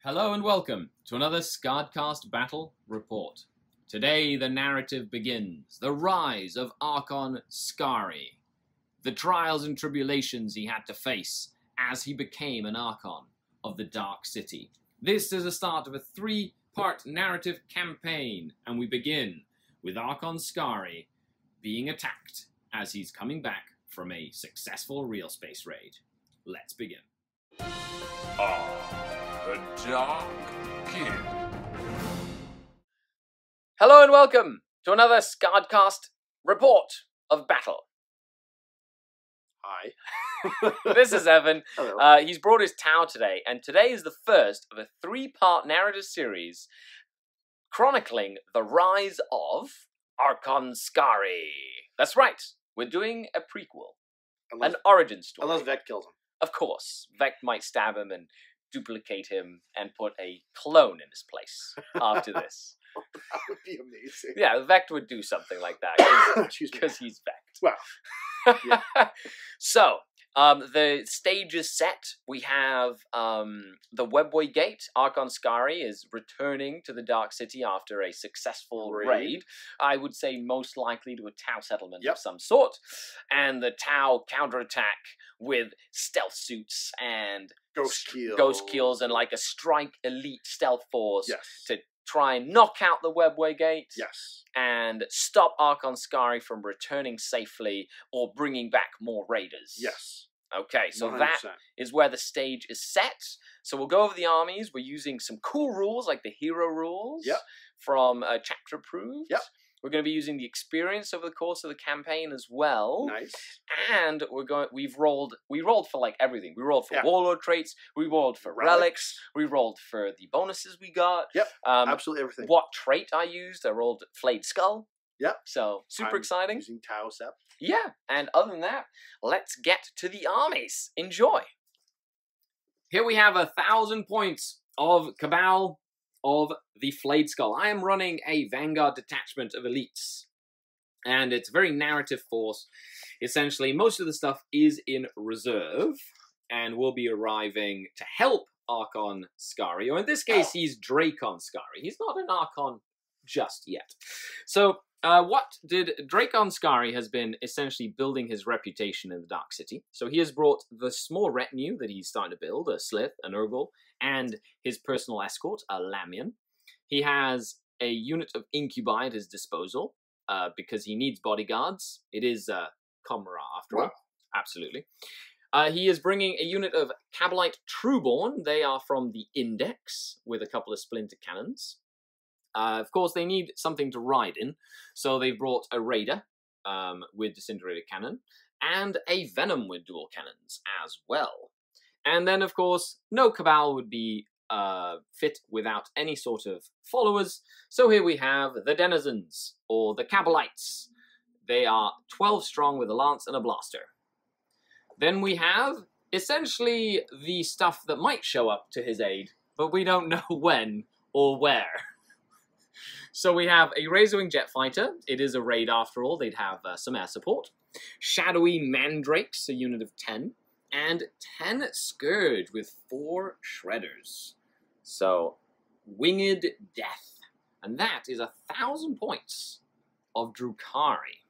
Hello and welcome to another SkaredCast battle report. Today the narrative begins. The rise of Archon Skari. The trials and tribulations he had to face as he became an Archon of the Dark City. This is the start of a three-part narrative campaign, and we begin with Archon Skari being attacked as he's coming back from a successful real space raid. Let's begin. The Dark King. Hello and welcome to another SkaredCast report of battle. Hi. This is Evan. Hello. He's brought his Tau today, and today is the first of a three-part narrative series chronicling the rise of Archon Skari. That's right, we're doing a prequel, an origin story. Unless Vec kills him. Of course, Vec might stab him and duplicate him and put a clone in his place after this. That would be amazing. Yeah, Vect would do something like that because he's Vect. Well, yeah. So, the stage is set. We have the Webway Gate. Archon Skari is returning to the Dark City after a successful raid. I would say most likely to a Tau settlement of some sort. And the Tau counterattack with stealth suits and ghost kills and like a strike elite stealth force to try and knock out the Webway Gate and stop Archon Skari from returning safely or bringing back more raiders. Yes. Okay, so 100%. that is where the stage is set. So we'll go over the armies. We're using some cool rules like the hero rules from Chapter Approved. Yep. We're going to be using the experience over the course of the campaign as well. Nice. And we rolled for like everything. We rolled for warlord traits, we rolled for relics, we rolled for the bonuses we got. Yep. Absolutely everything. What trait I used, I rolled Flayed Skull. Yep. So super exciting. Using Tau Sep. Yeah. And other than that, let's get to the armies. Enjoy. Here we have 1,000 points of Cabal of the Flayed Skull. I am running a Vanguard detachment of elites, and it's a very narrative force. Essentially, most of the stuff is in reserve, and will be arriving to help Archon Skari, or in this case, he's Dracon Skari. He's not an Archon just yet. So, what did Dracon Skari has been essentially building his reputation in the Dark City. So he has brought the small retinue that he's starting to build, a Slith, an Urgle, and his personal escort, a Lamian. He has a unit of Incubi at his disposal, because he needs bodyguards. It is Comra after all. Absolutely. He is bringing a unit of Cabalite Trueborn. They are from the Index, with a couple of splinter cannons. Of course, they need something to ride in, so they've brought a Raider with Disintegrator Cannon, and a Venom with dual cannons as well. And then, of course, no Cabal would be fit without any sort of followers, so here we have the Denizens, or the Cabalites. They are 12 strong with a Lance and a Blaster. Then we have, essentially, the stuff that might show up to his aid, but we don't know when or where. So we have a Razorwing Jet Fighter. It is a raid after all. They'd have some air support. Shadowy Mandrakes, a unit of 10. And 10 Scourge with 4 Shredders. So, Winged Death. And that is 1,000 points of Drukhari.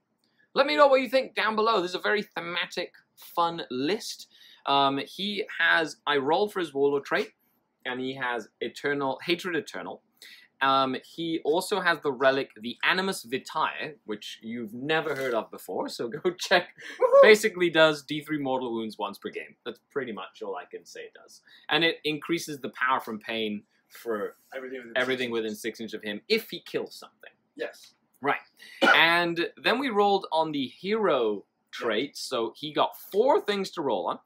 Let me know what you think down below. This is a very thematic, fun list. I rolled for his Warlord trait, and he has Hatred Eternal. He also has the relic, the Animus Vitae, which you've never heard of before, so go check. Basically does D3 mortal wounds once per game. That's pretty much all I can say it does. And it increases the power from pain for everything within 6 inches of him if he kills something. Yes. Right. And then we rolled on the hero trait, so he got 4 things to roll on.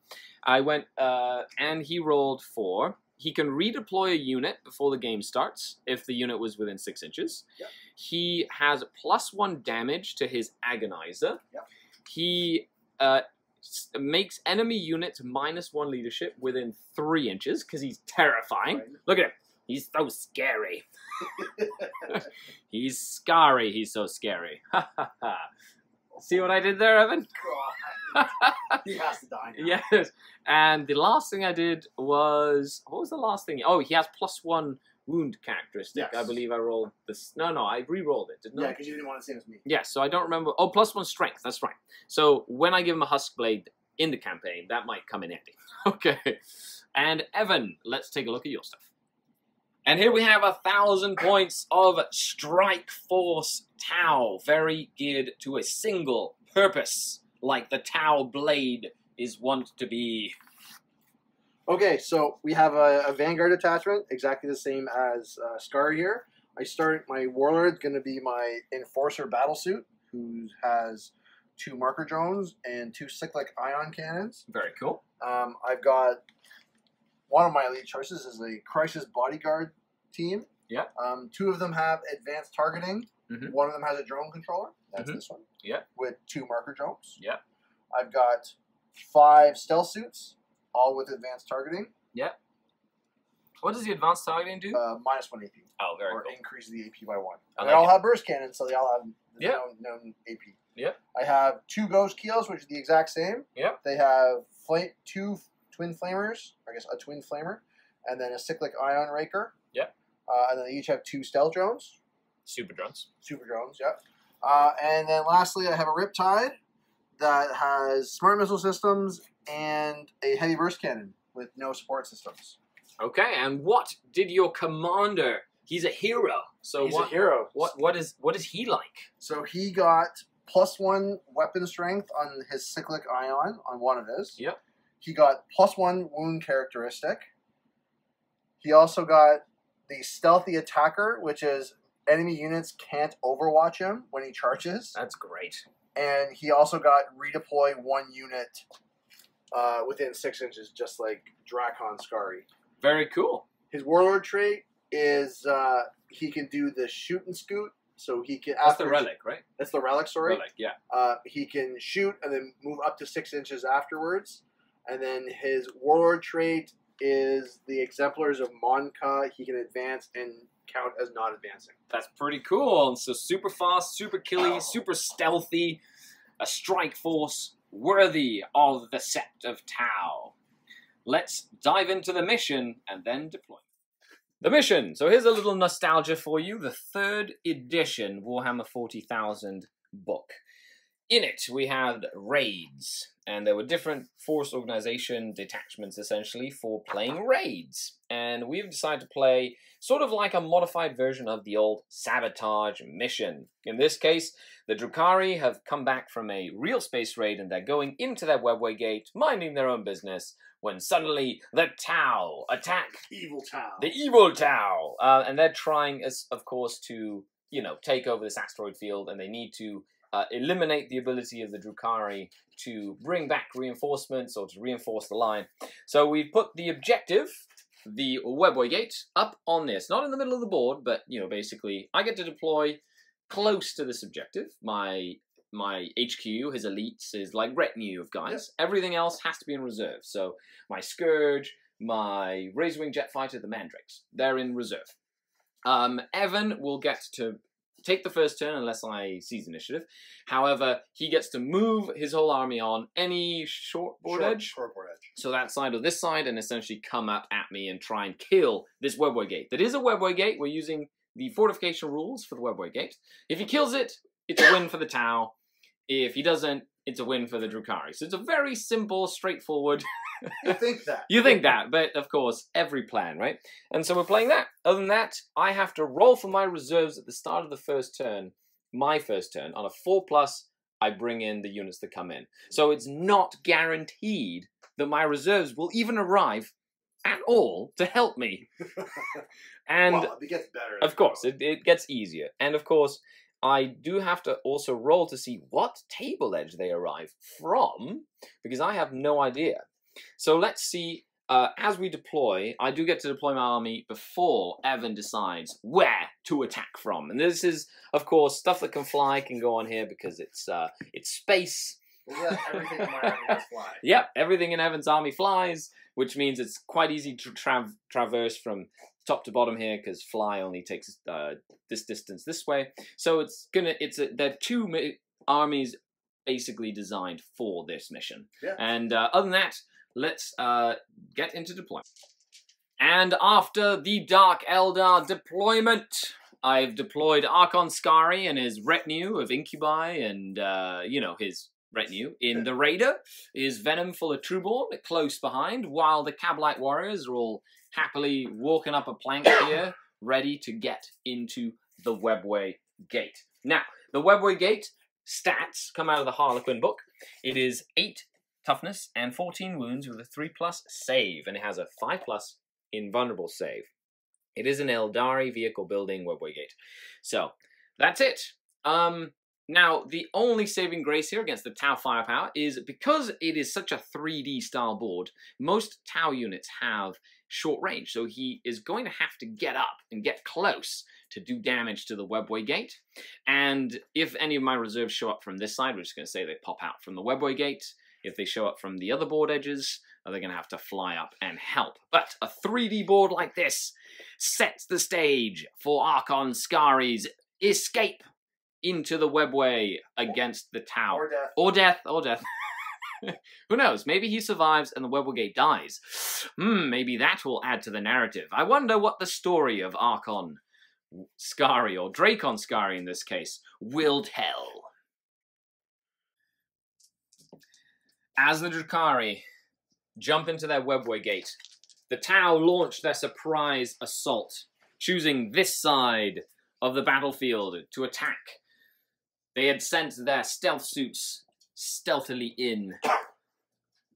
I went, and he rolled 4. He can redeploy a unit before the game starts, if the unit was within 6 inches. Yep. He has +1 damage to his Agonizer. Yep. He makes enemy units -1 leadership within 3 inches, because he's terrifying. Right. Look at him. He's so scary. He's Skari. He's so scary. See what I did there, Evan? He has to die now. Yes. And the last thing I did was, what was the last thing? Oh, he has +1 wound characteristic. Yes. I believe I rolled this. No, I re-rolled it, didn't I? Yeah, because you didn't want the same as me. Yes, so I don't remember. Oh, +1 strength. That's right. So when I give him a husk blade in the campaign, that might come in handy. Okay. And Evan, let's take a look at your stuff. And here we have 1,000 points of Strike Force Tau, very geared to a single purpose, like the Tau blade is wont to be. Okay, so we have a Vanguard attachment, exactly the same as Skari here. My Warlord's going to be my Enforcer Battlesuit, who has 2 marker drones and 2 cyclic ion cannons. Very cool. I've got one of my elite choices is a Crisis Bodyguard team. Yeah. 2 of them have advanced targeting. Mhm. One of them has a drone controller. That's Mhm. this one. Yeah. With 2 marker drones. Yeah. I've got 5 stealth suits, all with advanced targeting. Yeah. What does the advanced targeting do? -1 AP. Oh, very Or cool. increase the AP by 1. I And like they all it. have burst cannons, so they all have Yeah. known AP. Yeah. I have 2 ghost keels, which are the exact same. Yeah. They have 2 twin flamers, I guess a twin flamer, and then a cyclic ion raker. Yeah. And then they each have 2 stealth drones. Super drones. Super drones, yeah. And then lastly, I have a Riptide that has smart missile systems and a heavy burst cannon with no support systems. Okay, and what did your commander? He's a hero. So He's what? a hero. What is he like? So he got +1 weapon strength on his cyclic ion on one of his. Yep. He got +1 wound characteristic. He also got the stealthy attacker, which is enemy units can't overwatch him when he charges. That's great. And he also got redeploy 1 unit within 6 inches, just like Dracon Skari. Very cool. His warlord trait is he can do the shoot and scoot. So he can. That's the relic, right? That's the relic, sorry. Relic, yeah. He can shoot and then move up to 6 inches afterwards. And then his warlord trait is the exemplars of Monka. He can advance and count as not advancing. That's pretty cool. So super fast, super killy, super stealthy. A strike force worthy of the Sept of Tau. Let's dive into the mission and then deploy. The mission. So here's a little nostalgia for you. The 3rd edition Warhammer 40,000 book. In it, we had raids, and there were different force organization detachments, essentially, for playing raids. And we've decided to play sort of like a modified version of the old sabotage mission. In this case, the Drukhari have come back from a real space raid, and they're going into their webway gate, minding their own business, when suddenly the Tau attack. Evil Tau. The evil Tau! And they're trying, of course, to, take over this asteroid field, and they need to eliminate the ability of the Drukhari to bring back reinforcements or to reinforce the line. So we've put the objective, the webway gate, up on this. Not in the middle of the board, but, basically, I get to deploy close to this objective. My HQ, his elites, is like retinue of guys. Yep. Everything else has to be in reserve. So my Scourge, my Razorwing Jet Fighter, the Mandrakes, they're in reserve. Evan will get to take the first turn unless I seize initiative. However, he gets to move his whole army on any short board edge. Short board edge. So that side or this side, and essentially come up at me and try and kill this webway gate. That is a webway gate. We're using the fortification rules for the webway gate. If he kills it, it's a win for the Tau. If he doesn't, it's a win for the Drukhari. So it's a very simple, straightforward. You think that. You think that, but of course, every plan, right? And so we're playing that. Other than that, I have to roll for my reserves at the start of the first turn, my first turn. On a 4+, I bring in the units that come in. So it's not guaranteed that my reserves will even arrive at all to help me. And well, it gets better. of course, it gets easier. And of course, I do have to also roll to see what table edge they arrive from, because I have no idea. So let's see, as we deploy, I do get to deploy my army before Evan decides where to attack from. And this is, of course, stuff that can fly can go on here because it's space. Yeah, everything in my army does fly. Yep, everything in Evan's army flies, which means it's quite easy to traverse from top to bottom here because fly only takes this distance this way. So there are 2 armies basically designed for this mission. Yeah. And other than that, let's get into deployment. And after the Dark Eldar deployment, I've deployed Archon Skari and his retinue of Incubi and, you know, his retinue. In the Raider is Venom full of Trueborn close behind, while the Cablite warriors are all happily walking up a plank here, ready to get into the Webway Gate. Now, the Webway Gate stats come out of the Harlequin book. It is 8 toughness and 14 wounds with a 3+ save, and it has a 5+ invulnerable save. It is an Eldari vehicle building Webway Gate. So, that's it. Now, the only saving grace here against the Tau firepower is because it is such a 3D style board, most Tau units have short range, so he is going to have to get up and get close to do damage to the Webway Gate. And if any of my reserves show up from this side, we're just going to say they pop out from the Webway Gate. If they show up from the other board edges, they're going to have to fly up and help. But a 3D board like this sets the stage for Archon Skari's escape into the Webway against the Tau. Or death. Or death. Or death. Who knows? Maybe he survives and the Webway Gate dies. Maybe that will add to the narrative. I wonder what the story of Archon Skari, or Dracon Skari in this case, will tell. As the Drukhari jump into their Webway Gate, the Tau launch their surprise assault, choosing this side of the battlefield to attack. They had sent their stealth suits stealthily in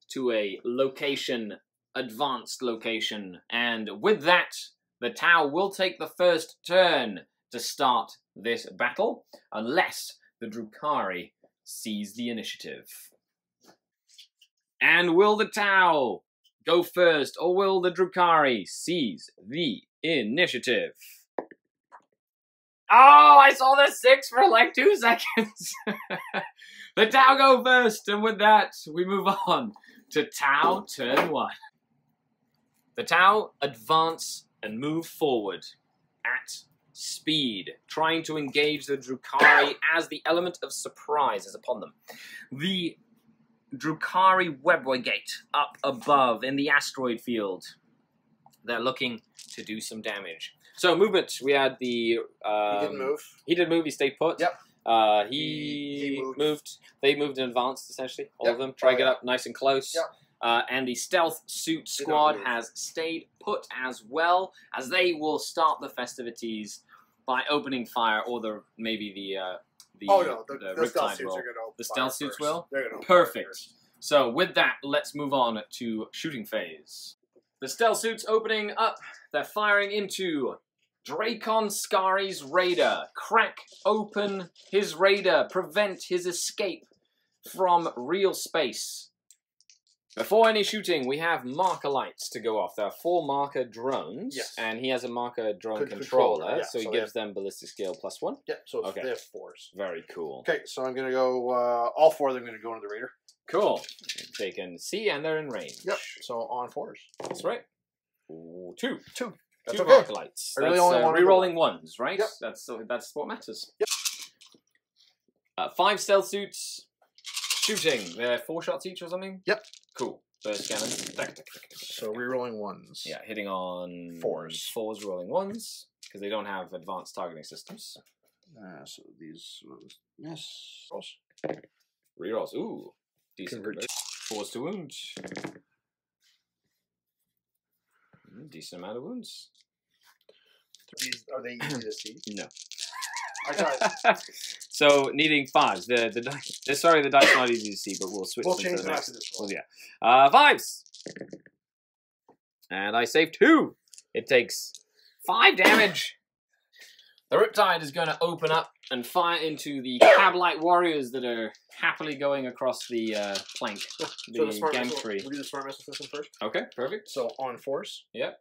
to a location, advanced location, and with that, the Tau will take the first turn to start this battle, unless the Drukhari seize the initiative. And will the Tau go first, or will the Drukhari seize the initiative? Oh, I saw the 6 for like 2 seconds. The Tau go first, and with that, we move on to Tau turn 1. The Tau advance and move forward at speed, trying to engage the Drukhari as the element of surprise is upon them. The Drukhari Webway Gate up above in the asteroid field. They're looking to do some damage. So movement, we had the... he didn't move. He did move, he stayed put. Yep. He moved. They moved in advance, essentially. All Yep. of them. Try to get up nice and close. Yep. And the stealth suit squad has stayed put as well, as they will start the festivities by opening fire, or maybe the stealth suits are roll. going to open The stealth suits first. will? They're gonna open Perfect. first. So with that, let's move on to shooting phase. The stealth suits opening up. They're firing into Dracon Skari's Raider. Crack open his Raider. Prevent his escape from real space. Before any shooting, we have marker lights to go off. There are 4 marker drones, Yes. and he has a marker drone Controller, controller, yeah, so he so gives them ballistic skill +1. Yep, so Okay. they have 4s. Very cool. Okay, so I'm going to go, all 4 of them are going to go into the Raider. Cool. They can see and they're in range. Yep, so on 4s. That's right. Ooh, 2. That's 2 okay. marker lights. I really That's only wanted re-rolling ones, right? Yep. That's what matters. Yep. 5 stealth suits shooting. They're 4 shots each or something? Yep. Cool. Burst cannons. So re-rolling 1s. Yeah, hitting on 4s. 4s, rolling 1s, because they don't have advanced targeting systems. So these ones, yes. Rolls. Rerolls. Ooh. Decent. Convert. 4s to wound. Decent amount of wounds. Are they easy to see? No. I got So needing 5s. The dice. Sorry, the dice are not easy to see, but we'll switch. We'll them change to the them next. after this Well, yeah. 5s. And I saved 2. It takes 5 damage. The Riptide is going to open up and fire into the Cablite warriors that are happily going across the plank, the smart missile, gantry. we'll do the smart missile system first. Okay, perfect. So on 4s. Yep.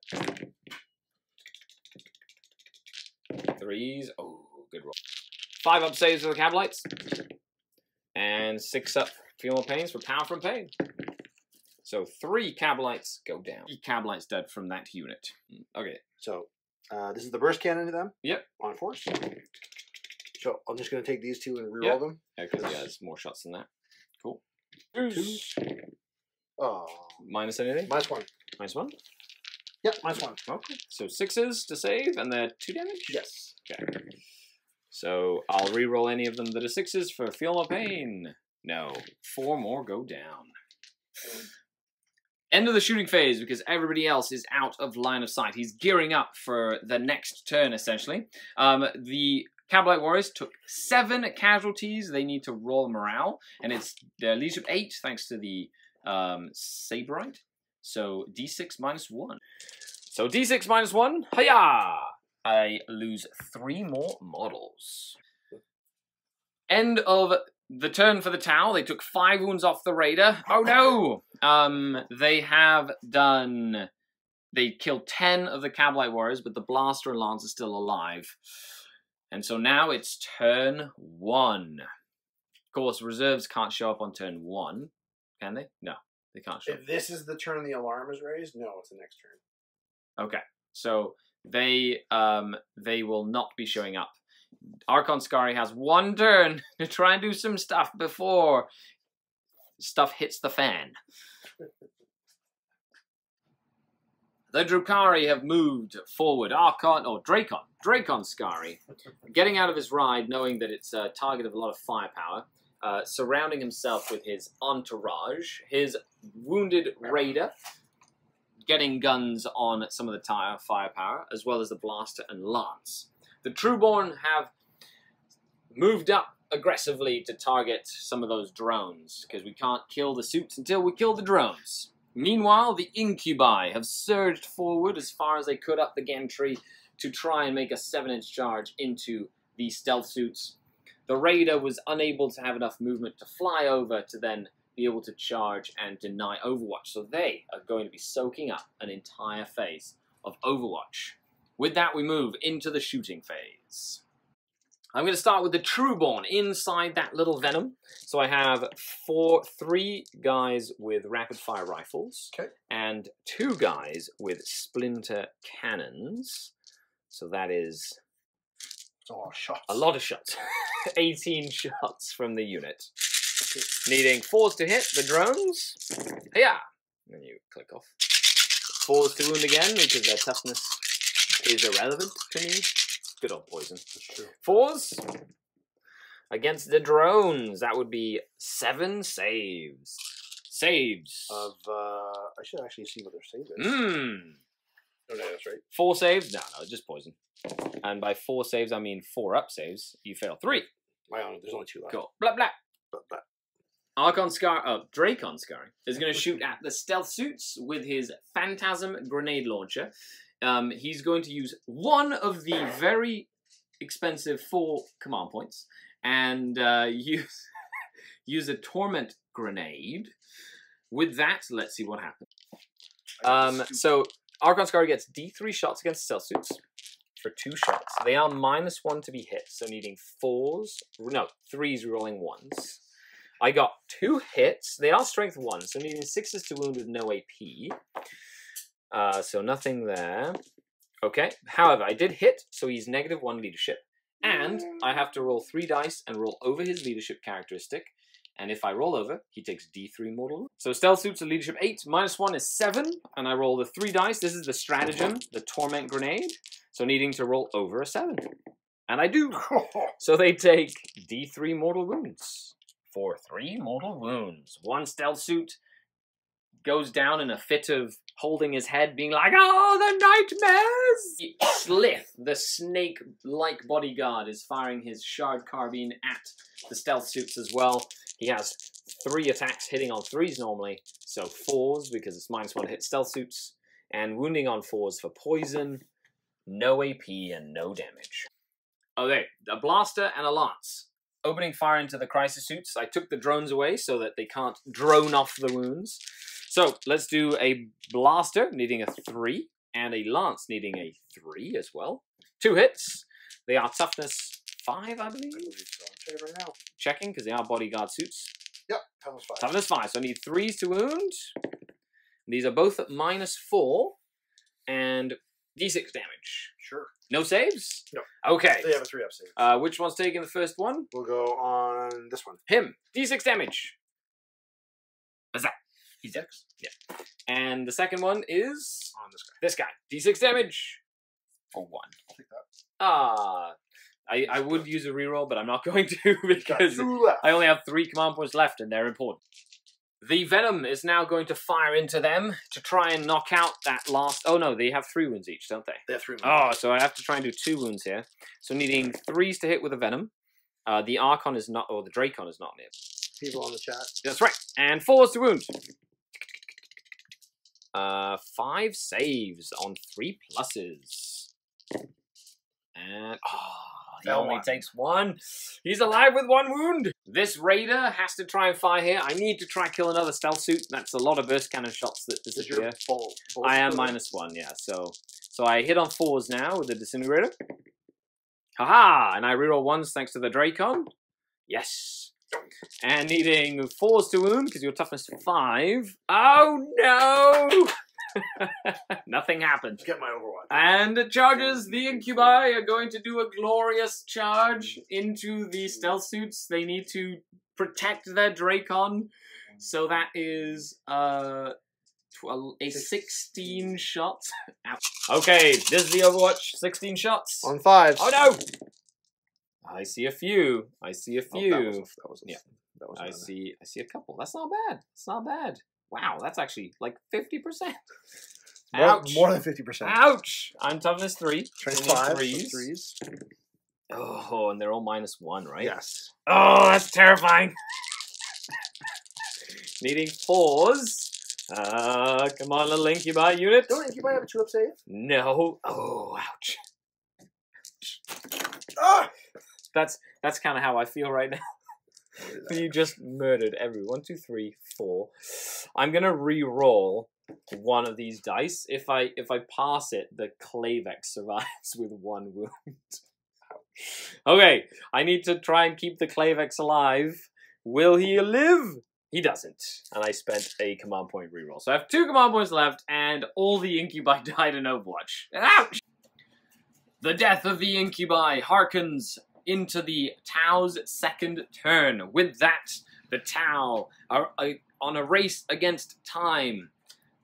3s. Oh, good roll. 5 up saves for the Cablites. And 6 up feel more pains for power from pain. So 3 Cablites go down. 3 Cablites dead from that unit. Okay. So this is the burst cannon to them. Yep. On 4s. So I'm just going to take these 2 and reroll Yep. them. Because he has more shots than that. Cool. Oh. Minus anything? -1. -1? Yep, -1. Okay. So 6s to save, and they're 2 damage? Yes. Okay. So I'll re-roll any of them that are 6s for Feel No Pain. No. 4 more go down. End of the shooting phase because everybody else is out of line of sight. He's gearing up for the next turn, essentially. The Cabalite Warriors took 7 casualties. They need to roll morale, and it's their leadership 8 thanks to the Saberite. So D6 -1. So D6 -1. Hiya! I lose 3 more models. End of the turn for the Tau. They took 5 wounds off the Raider. Oh no! They killed 10 of the Cabalite Warriors, but the Blaster and Lance are still alive. And so now it's turn 1. Of course, reserves can't show up on turn 1. Can they? No, they can't show up. If this is the turn the alarm is raised, no, it's the next turn. Okay, so they will not be showing up. Archon Skari has 1 turn to try and do some stuff before stuff hits the fan. The Drukhari have moved forward. Dracon Skari, getting out of his ride, knowing that it's a target of a lot of firepower, surrounding himself with his entourage, his wounded raider, getting guns on some of the firepower, as well as the blaster and lance. The Trueborn have moved up aggressively to target some of those drones, because we can't kill the suits until we kill the drones. Meanwhile, the Incubi have surged forward as far as they could up the gantry to try and make a 7-inch charge into the stealth suits. The Raider was unable to have enough movement to fly over to then be able to charge and deny Overwatch, so they are going to be soaking up an entire phase of Overwatch. With that, we move into the shooting phase. I'm going to start with the Trueborn inside that little Venom. So I have 3 guys with rapid-fire rifles, and 2 guys with splinter cannons. So that is It's a lot of shots. a lot of shots. 18 shots from the unit. Needing 4s to hit the drones. Yeah. And you click off. 4s to wound again because their toughness is irrelevant to me. Good old poison. That's true. 4s against the drones. That would be 7 saves. Saves. I should actually see what their save is. Oh, no, that's right. 4 saves? No, just poison. And by 4 saves, I mean 4 up saves. You fail 3. There's only 2 left. Cool. Blah, blah. Blah, blah. Dracon Skari is going to shoot at the stealth suits with his Phantasm grenade launcher. He's going to use 1 of the very expensive 4 command points and use a Torment grenade. With that, let's see what happens. So Archon Skari gets D3 shots against stealth suits for 2 shots. They are -1 to be hit, so needing 3s rolling 1s. I got 2 hits. They are strength 1, so needing 6s to wound with no AP. So nothing there. Okay. However, I did hit, so he's -1 leadership. And I have to roll 3 dice and roll over his leadership characteristic. And if I roll over, he takes D3 mortal. So stealth suits are leadership 8. -1 is 7. And I roll the 3 dice. This is the stratagem, the torment grenade. So needing to roll over a 7. And I do. So they take D3 mortal wounds. For 3 mortal wounds. 1 stealth suit goes down in a fit of holding his head, being like, "Oh, the nightmares!" Slith, the snake-like bodyguard, is firing his shard carbine at the stealth suits as well. He has 3 attacks hitting on 3s normally, so 4s because it's -1 to hit stealth suits, and wounding on 4s for poison, no AP and no damage. Okay, a blaster and a lance. Opening fire into the crisis suits. I took the drones away so that they can't drone off the wounds. So let's do a blaster needing a 3 and a lance needing a 3 as well. 2 hits. They are toughness 5, I believe. So. I'm checking right now. Checking because they are bodyguard suits. Yep, toughness 5. Toughness 5. So I need 3s to wound. These are both at -4 and D6 damage. Sure. No saves? No. Okay. They have a 3-up save. Which one's taking the first one? We'll go on this one. Him. D6 damage. He's dead. Yeah. And the second one is On this guy. this guy. D6 damage for 1. I'll take that. I would use a reroll, but I'm not going to because Got 2 left. I only have 3 command points left and they're important. The venom is now going to fire into them to try and knock out that last... Oh no, they have 3 wounds each, don't they? They have 3 wounds. Oh, so I have to try and do 2 wounds here. So needing 3s to hit with a venom. The Archon is not... Or the Dracon is not near. People on the chat. That's right. And 4s to wound. 5 saves on 3 pluses. And he Fell only 1. takes 1. He's alive with 1 wound. This raider has to try and fire here. I need to try and kill another stealth suit. That's a lot of burst cannon shots that disappear. I am -1, yeah. So I hit on 4s now with the disintegrator. Haha! And I reroll 1s thanks to the Dracon. Yes. And needing 4s to wound because your toughness 5. Oh no! Nothing happened. Get my Overwatch. And it charges. The Incubi are going to do a glorious charge into the stealth suits. They need to protect their Dracon. So that is a 16 shot. Ouch. Okay, this is the Overwatch. 16 shots. On 5s. Oh no! I see a few. I see a few. That was Yeah. That was I see a couple. That's not bad. It's not bad. Wow, that's actually like 50%. Ouch. More than 50%. Ouch! I'm toughness 3. 25 threes. threes. Oh, and they're all -1, right? Yes. Oh, that's terrifying. Needing 4s. Come on, little Incubi unit. Don't you might have a 2-up save? No. Oh, ouch. Ah! That's kind of how I feel right now. You just murdered everyone. 1, 2, 3, 4. I'm gonna re-roll one of these dice. If I pass it, the Klavex survives with 1 wound. Okay, I need to try and keep the Klavex alive. Will he live? He doesn't. And I spent a command point reroll. So I have 2 command points left, and all the Incubi died in Overwatch. Ouch! The death of the Incubi harkens into the Tau's second turn. With that, the Tau are on a race against time,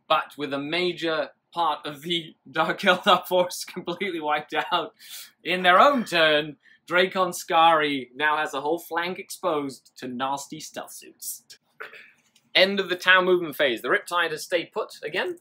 but with a major part of the Dark Eldar force completely wiped out. In their own turn, Dracon Skari now has a whole flank exposed to nasty stealth suits. End of the Tau movement phase. The Riptide has stayed put again.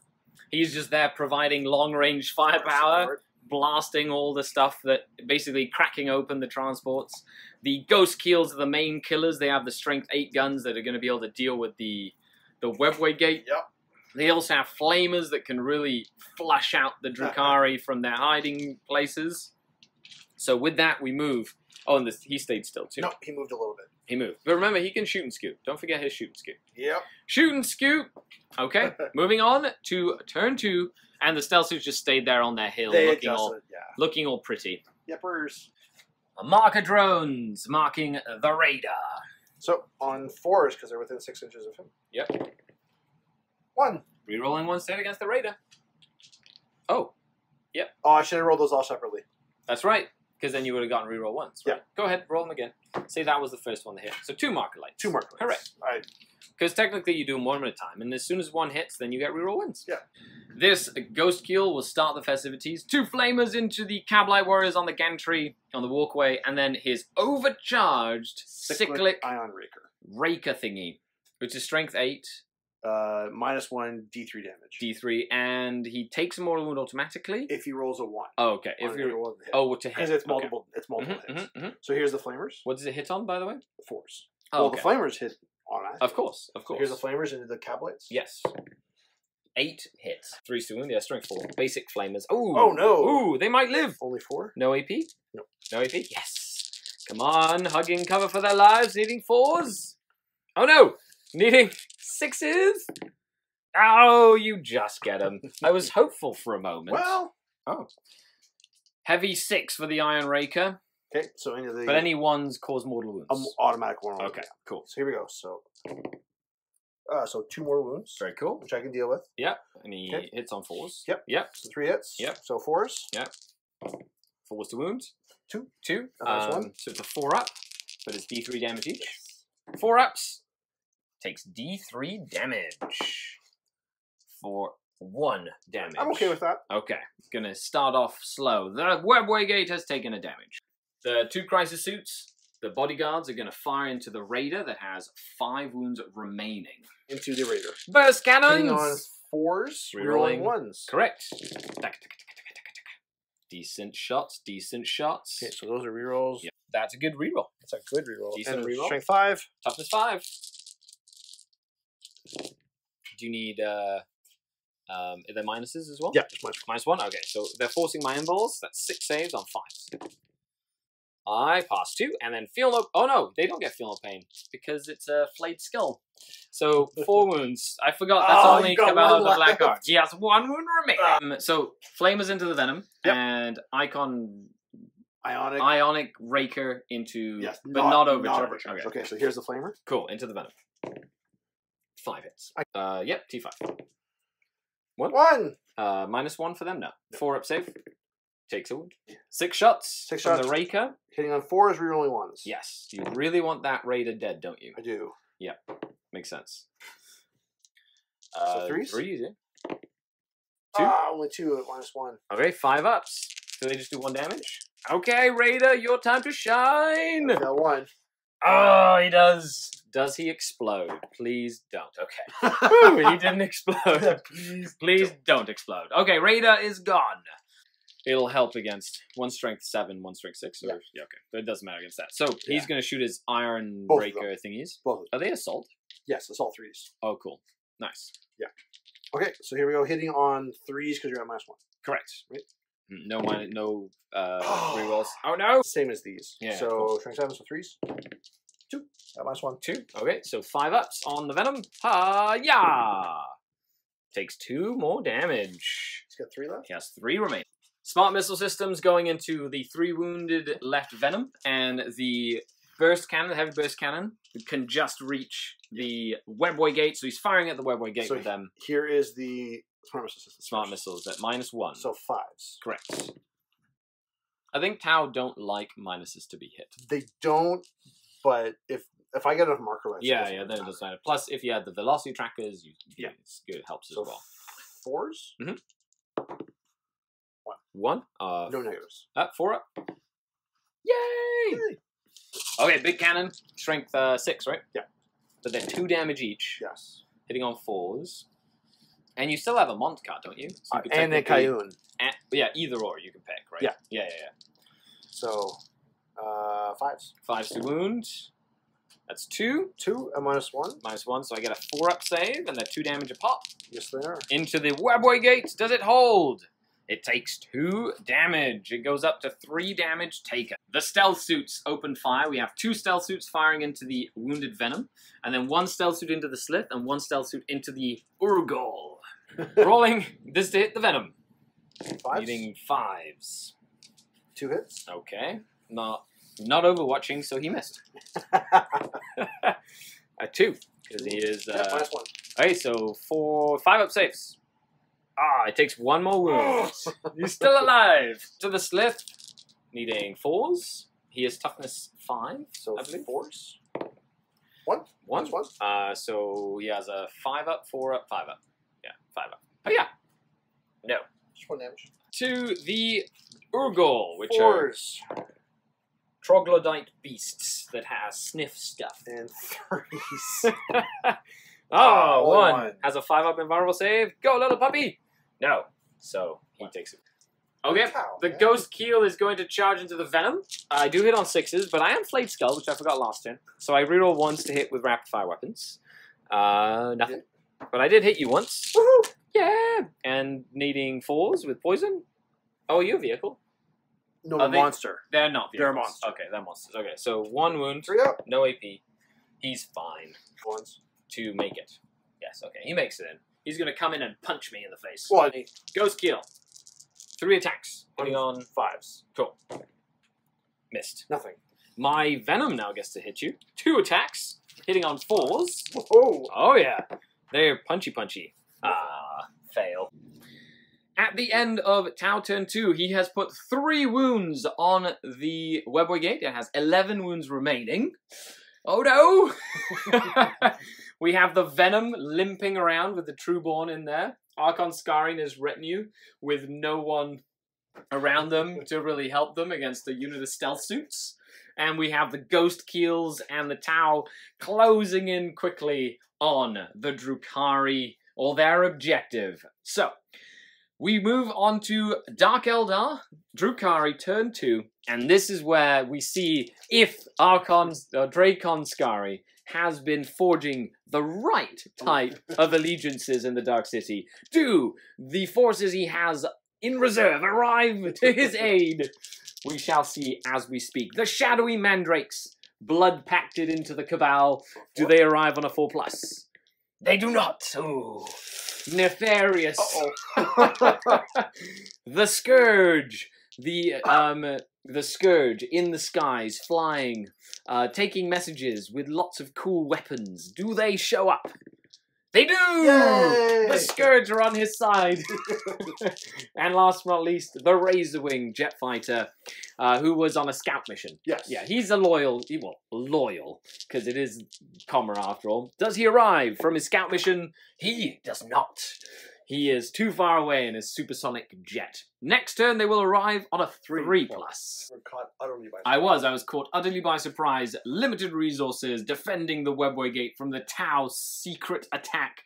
He's just there providing long-range firepower, blasting all the stuff that basically cracking open the transports. The Ghost Keels are the main killers. They have the strength 8 guns that are going to be able to deal with the webway gate. Yep. They also have flamers that can really flush out the Drukhari from their hiding places. So with that, we move. Oh, and he stayed still too. No, he moved a little bit. He moved. But remember, he can shoot and scoop. Don't forget his shoot and scoop. Yep. Shoot and scoop. Okay, moving on to turn 2. And the stealth suits just stayed there on their hill, They looking adjusted, looking all pretty. Yepers. A marker drones marking the raider. So on 4s, because they're within 6 inches of him. Yep. 1. Rerolling 1 stat against the raider. Oh, Oh, I should have rolled those all separately. that's right. Because then you would have gotten reroll 1s. Right? Yeah. Go ahead, roll them again. Say that was the first one to hit. So 2 marker lights. 2 marker. Correct. Alright. Because technically you do them 1 at a time, and as soon as 1 hits, then you get reroll 1s. Yeah. This Ghost Keel will start the festivities. 2 flamers into the Cablite warriors on the gantry, on the walkway, and then his overcharged cyclic Ion Raker. raker thingy, which is strength 8, -1 D3 damage. D3, and he takes a mortal wound automatically. If he rolls a 1. Oh, okay. If you're to hit, because it's Okay. multiple. It's multiple hits. So here's the flamers. What does it hit on, by the way? The 4s. Oh, Well, okay. the flamers hit automatically. Of course. So here's the flamers into the cablites. Yes. 8 hits. 3 to wound. Yeah, strength 4. Basic flamers. Ooh. Oh no. Ooh, they might live. Only 4. No AP? No. No AP? Yes. Come on, hugging cover for their lives, needing 4s. Oh no! Needing 6s. Oh, you just get them. I was hopeful for a moment. Well. Oh. Heavy 6 for the Iron Raker. Okay. So any of the. But any 1s cause mortal wounds. Automatic 1. Okay, cool. So here we go. So. So 2 more wounds. Very cool. Which I can deal with. Yep. And he Okay. hits on 4s. Yep. Yep. So 3 hits. Yep. So 4s. Yep. 4s to wound. 2. 2. Nice one. So it's a 4 up, but it's D3 damage each. 4 ups. takes D3 damage for 1 damage. I'm okay with that. Okay, gonna start off slow. The Webway Gate has taken a damage. The 2 crisis suits, the bodyguards, are gonna fire into the raider that has 5 wounds remaining. Into the raider. Burst cannons! Hitting on 4s, rerolling 1s. Correct. Decent shots, decent shots. Okay, so those are rerolls. Yeah, that's a good reroll. That's a good reroll. Decent And reroll. Strength 5. Toughness 5. Do you need are there minuses as well? Yeah, just -1. Okay, so they're forcing my involves. That's 6 saves on 5s. I pass 2, and then feel no. Oh no, they don't get feel no pain because it's a flayed skull. So 4 wounds. I forgot that's only you got Cabal one the Black left. Art. He has 1 wound remaining. So Flamers into the Venom and Ionic Raker into, Yes, but not overcharge. Okay, so here's the flamer. Cool, into the Venom. 5 hits. Yep, T5. 1. 1. -1 for them now. 4 up save. Takes a wound. 6 shots. 6 from shots. the Raker. Hitting on 4s, rerolling 1s. Yes, you really want that Raider dead, don't you? I do. Yeah, makes sense. So 3s? 3s, yeah. 2. Only 2 at -1. Okay, 5 ups. So they just do 1 damage. Okay, Raider, your time to shine. Got 1. Oh, he does. Does he explode? Please don't. Okay. Ooh, he didn't explode. Please don't explode. Okay, Raider is gone. It'll help against 1 strength 7, 1 strength 6. Or, yeah, okay. But it doesn't matter against that. So he's going to shoot his iron Both raker thingies. Both of them. Are they assault? Yes, it's all 3s. Oh, cool. Nice. Yeah. Okay, so here we go. Hitting on 3s because you're at -1. Correct. Right. No rerolls. Oh no! Same as these. Yeah, So cool. strength 7, so 3s. 2 at -1. 2. Okay, so 5 ups on the Venom. Ha-ya! Takes 2 more damage. He's got 3 left. He has 3 remaining. Smart missile systems going into the 3 wounded left Venom, and the burst cannon, the heavy burst cannon, can just reach the Webway Gate, so he's firing at the Webway Gate So with them. Here is the smart missile system. Smart missiles at -1. So 5s. Correct. I think Tau don't like minuses to be hit. They don't, but if I get enough marker lights, Yeah, then it doesn't matter. Plus, if you had the velocity trackers, it's good. It helps So as well. 4s. 1. No negatives. 4 up. Yay! Okay, big cannon, strength 6, right? Yeah. But they're 2 damage each, Yes. hitting on 4s. And you still have a Mont card, don't you? So you could And a technically- Cayenne. Yeah, either or you can pick, right? Yeah. Yeah. So 5s. 5 to wound. That's 2. 2 at -1. -1, so I get a 4 up save, and they're 2 damage a pop. Yes, they are. Into the Webway Gate. Does it hold? It takes 2 damage. It goes up to 3 damage taken. The stealth suits open fire. We have 2 stealth suits firing into the wounded Venom, and then 1 stealth suit into the Slith, and 1 stealth suit into the Urgol. Rolling this to hit the Venom. 5s. Needing 5s. 2 hits. Okay. Not overwatching, so he missed. A 2, because he is... Yeah, -1. Okay, so 5 up saves. It takes 1 more wound. He's still alive. To the Slith, needing 4s. He has toughness 5, So I believe. 4s. 1. 1. -1. So he has a 5 up, 4 up, 5 up. Yeah, 5 up. Oh yeah. No. Just 1 damage. To the Urgol, which 4s. are troglodyte beasts that has sniff stuff. And 3s. Oh, only 1 1. has a 5 up invulnerable save. Go, little puppy. No. So he takes it. Okay, Cow, the man. Ghost Keel is going to charge into the Venom. I do hit on 6s, but I am Flayed Skull, which I forgot last turn. So I reroll 1s to hit with rapid fire weapons. Nothing. But I did hit you once. Woohoo! Yeah! And needing 4s with poison. Oh, are you a vehicle? No, Are the they- monster. They're not vehicles. They're a monster. Okay, they're monsters. Okay, so 1 wound, 3 up. no AP. He's fine 1s. to make it. Yes, okay, he makes it in. He's going to come in and punch me in the face. 1. Ghost Keel. 3 attacks. Hitting on 5s. Cool. Missed. Nothing. My Venom now gets to hit you. 2 attacks. Hitting on 4s. Whoa. Oh yeah. They're punchy. Fail. At the end of Tau turn 2, he has put 3 wounds on the Webway Gate. It has 11 wounds remaining. Oh no! We have the Venom limping around with the Trueborn in there. Archon Skari and his retinue with no one around them to really help them against a unit of stealth suits. And we have the Ghost Keels and the Tau closing in quickly on the Drukhari, or their objective. So, we move on to Dark Eldar, Drukhari turn 2, and this is where we see if Dracon Skari has been forging the right type of allegiances in the Dark City. Do the forces he has in reserve arrive to his aid? We shall see as we speak. The shadowy mandrakes, blood pacted into the Cabal. Do they arrive on a 4+? They do not. Ooh. Nefarious. The Scourge. The Scourge in the skies, flying, taking messages with lots of cool weapons. Do they show up? They do! Yay! The Scourge are on his side. And last but not least, the Razorwing jet fighter, who was on a scout mission. Yes. Yeah, he's a loyal, because it is Commer after all. Does he arrive from his scout mission? He does not. He is too far away in his supersonic jet. Next turn, they will arrive on a 3+. We're caught utterly by surprise. I was caught utterly by surprise. Limited resources, defending the Webway Gate from the Tau secret attack.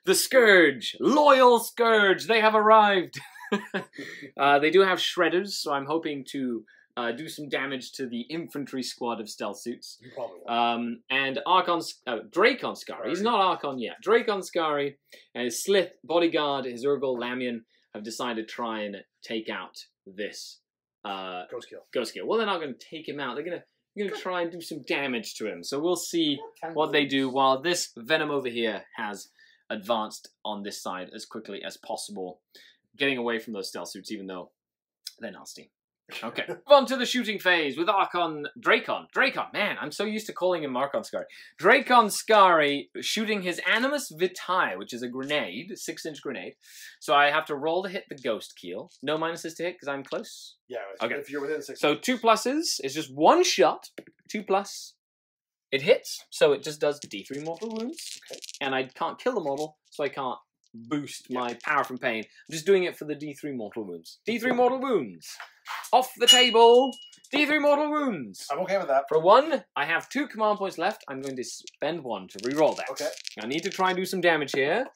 The Scourge, loyal Scourge, they have arrived. They do have shredders, so I'm hoping to do some damage to the infantry squad of stealth suits. You probably won't. And Dracon Skari, he's not Archon yet. Dracon Skari and his Slith bodyguard, his Urgal Lamian, have decided to try and take out this Ghost Kill. Ghost Kill. Well, they're not going to take him out. They're going to try and do some damage to him. So we'll see what they do while this Venom over here has advanced on this side as quickly as possible, getting away from those stealth suits, even though they're nasty. Okay, move on to the shooting phase with Dracon, man, I'm so used to calling him Archon Skari. Dracon Skari shooting his Animus Vitae, which is a grenade, 6-inch grenade. So I have to roll to hit the Ghost Keel. No minuses to hit because I'm close. Yeah, okay. If you're within 6. So 2+, it's just one shot, 2+. It hits, so it just does D3 mortal wounds. Okay. And I can't kill the mortal, so I can't boost my power from pain. I'm just doing it for the D3 mortal wounds. D3 mortal wounds. Off the table. D3 mortal wounds. I'm okay with that. For 1, I have 2 command points left. I'm going to spend 1 to reroll that. Okay. I need to try and do some damage here.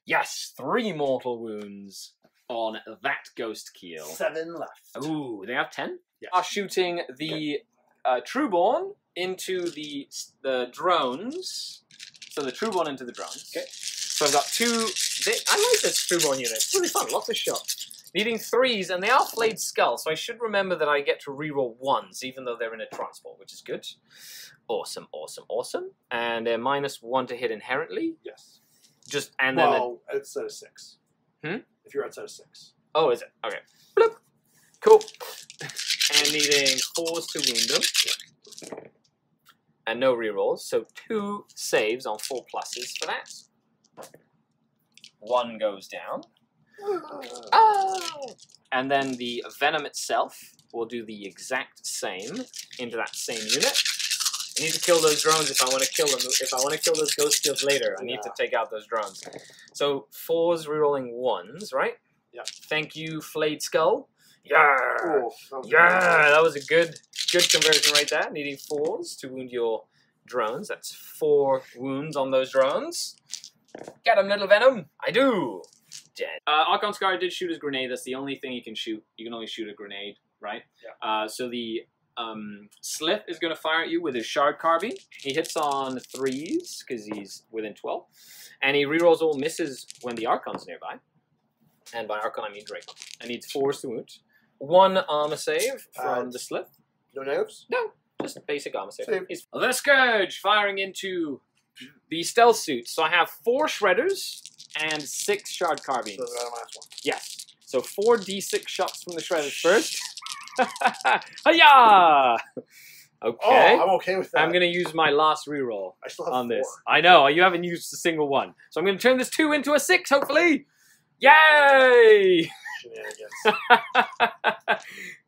Yes, 3 mortal wounds on that Ghost Keel. 7 left. Ooh, they have 10? Yes. Are shooting the Trueborn into the drones. So the Trueborn into the drones. Okay. So I've got 2. I like this Trueborn unit. It's really fun. Lots of shots. Needing 3s, and they are Flayed Skull, so I should remember that I get to reroll 1s, even though they're in a transport, which is good. Awesome, awesome, awesome. And they're -1 to hit inherently. Yes. And then outside of 6. If you're outside of 6. Oh, is it? Okay. Bloop. Cool. And needing 4s to wound them. Yeah. And no rerolls, so 2 saves on 4 pluses for that. 1 goes down. Oh! And then the Venom itself will do the exact same into that same unit. I need to kill those drones if I want to kill them. If I want to kill those Ghost Kills later, I need to take out those drones. So 4s rerolling 1s, right? Yeah. Thank you, Flayed Skull. Yeah! Oh, That was a good conversion right there. Needing 4s to wound your drones. That's 4 wounds on those drones. Get him, little Venom. I do. Dead. Archon Skari did shoot his grenade. That's the only thing he can shoot. You can only shoot a grenade, right? Yeah. So the Slith is going to fire at you with his Shard Carbine. He hits on 3s because he's within 12. And he rerolls all misses when the Archon's nearby. And by Archon, I mean Dracon. And needs 4s to wound. 1 armor save from the Slith. No negatives? No, just basic armor save. The Scourge firing into the stealth suits. So I have 4 Shredders and 6 Shard Carbines. So that's my last one. Yes. So 4 D6 shots from the Shredders first. Hiya! Okay. Oh, I'm okay with that. I'm going to use my last reroll I still have on 4. this. I know, you haven't used a single one. So I'm going to turn this 2 into a 6, hopefully. Yay! Shenanigans.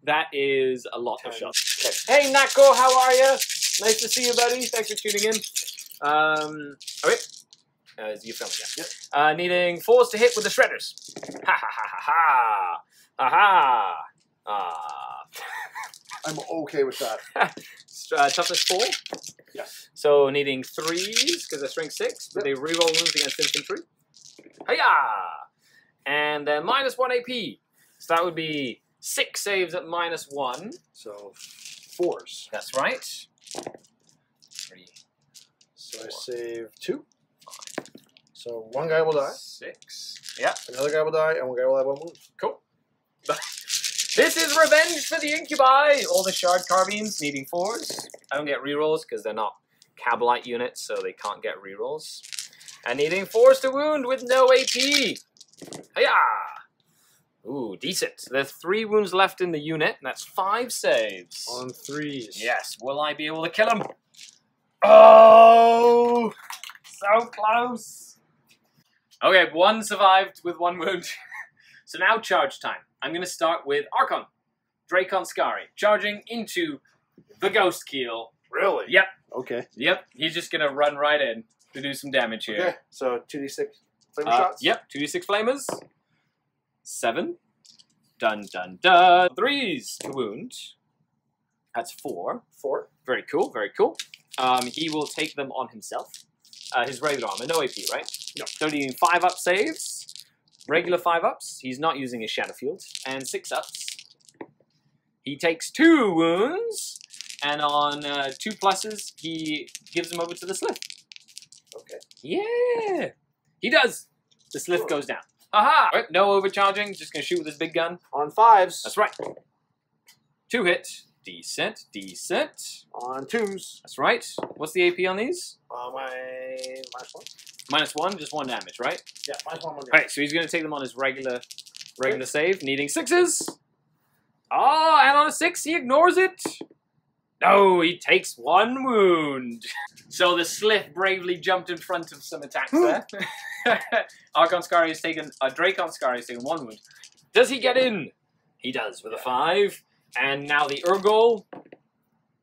That is a lot of shots. Okay. Hey, Nako, how are you? Nice to see you, buddy. Thanks for tuning in. Okay. You're filming, yeah. Yep. Needing 4s to hit with the shredders. Ha ha ha ha ha. Aha. I'm okay with that. Toughness 4. Yes. So needing 3s because they're strength 6, but they reroll wounds against infantry. Hiya! And then -1 AP. So that would be 6 saves at -1. So 4s. That's right. 3. So 4. I save 2. 5. So 1 guy will die. 6. Yeah. Another guy will die, and 1 guy will have 1 wound. Cool. This is revenge for the incubi! All the shard carbines needing 4s. I don't get rerolls because they're not Cabalite units, so they can't get rerolls. And needing 4s to wound with no AP. Hiya! Ooh, decent. There's 3 wounds left in the unit, and that's 5 saves. On 3s. Yes. Will I be able to kill him? Oh! So close. Okay, 1 survived with 1 wound. So now charge time. I'm going to start with Archon. Dracon Skari. Charging into the Ghost Keel. Really? Yep. Okay. Yep. He's just going to run right in to do some damage here. Okay. So 2d6 flamer shots? Yep. 2d6 flamers. 7. Dun dun dun. 3s to wound. That's 4. 4. Very cool. Very cool. He will take them on himself. His regular armor. No AP, right? No. So needing 5-up saves. Regular 5-ups. He's not using his Shadow Field. And 6-ups. He takes 2 wounds. And on 2 pluses, he gives them over to the Slith. Okay. Yeah! He does! The Slith goes down. Aha! Right, no overcharging. Just going to shoot with his big gun. On 5s. That's right. 2 hit. Decent. Decent. On 2s. That's right. What's the AP on these? My -1. -1. -1, just 1 damage, right? Yeah, -1. Alright, so he's going to take them on his regular save, needing 6s. Oh, and on a 6, he ignores it. No, he takes 1 wound. So the Slith bravely jumped in front of some attacks there. Archon Skari has taken, Dracon Skari has taken 1 wound. Does he get in? He does with a 5. And now the Urgol.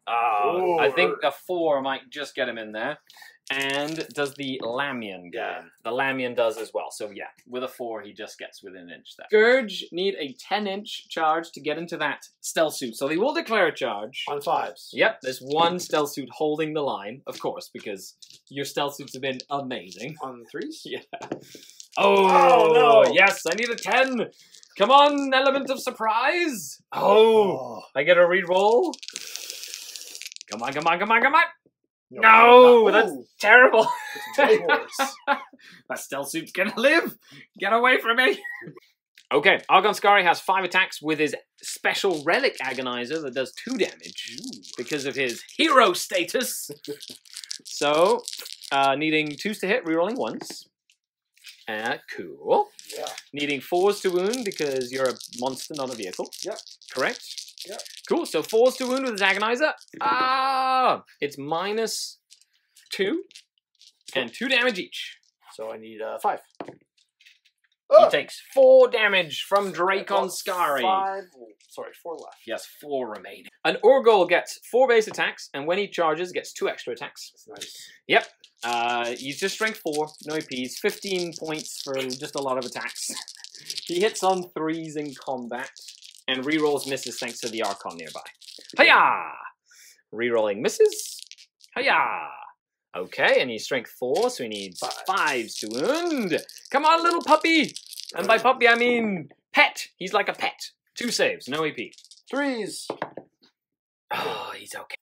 I think a 4 might just get him in there. And does the Lamian get in? The Lamian does as well. So yeah, with a 4, he just gets within an inch there. Scourge need a 10-inch charge to get into that stealth suit. So they will declare a charge. On 5s. Yep, there's 1 stealth suit holding the line, of course, because your stealth suits have been amazing. On 3s? Yeah. Oh, no. Yes, I need a 10. Come on, element of surprise. Oh. I get a re-roll. Come on, come on, come on, come on. No, that's terrible. It's way worse. That stealth suit's gonna live. Get away from me. Okay, Archon Skari has 5 attacks with his special relic agonizer that does 2 damage because of his hero status. So, needing 2s to hit, rerolling 1s. Cool. Yeah. Needing 4s to wound because you're a monster, not a vehicle. Yep. Correct? Yep. Cool. So 4s to wound with his agonizer. Ah! It's -2 and 2 damage each. So I need 5. He takes 4 damage from Dracon Skari. 4 left. He has 4 remaining. An Urgol gets 4 base attacks, and when he charges, gets 2 extra attacks. That's nice. Yep. He's just strength 4, no APs, 15 points for just a lot of attacks. He hits on 3s in combat, and rerolls misses thanks to the Archon nearby. Hiya! Rerolling misses. Hiya! Okay, and he's strength 4, so he needs 5s to wound. Come on, little puppy! And by puppy, I mean pet. He's like a pet. 2 saves, no AP. 3s. Oh, he's okay.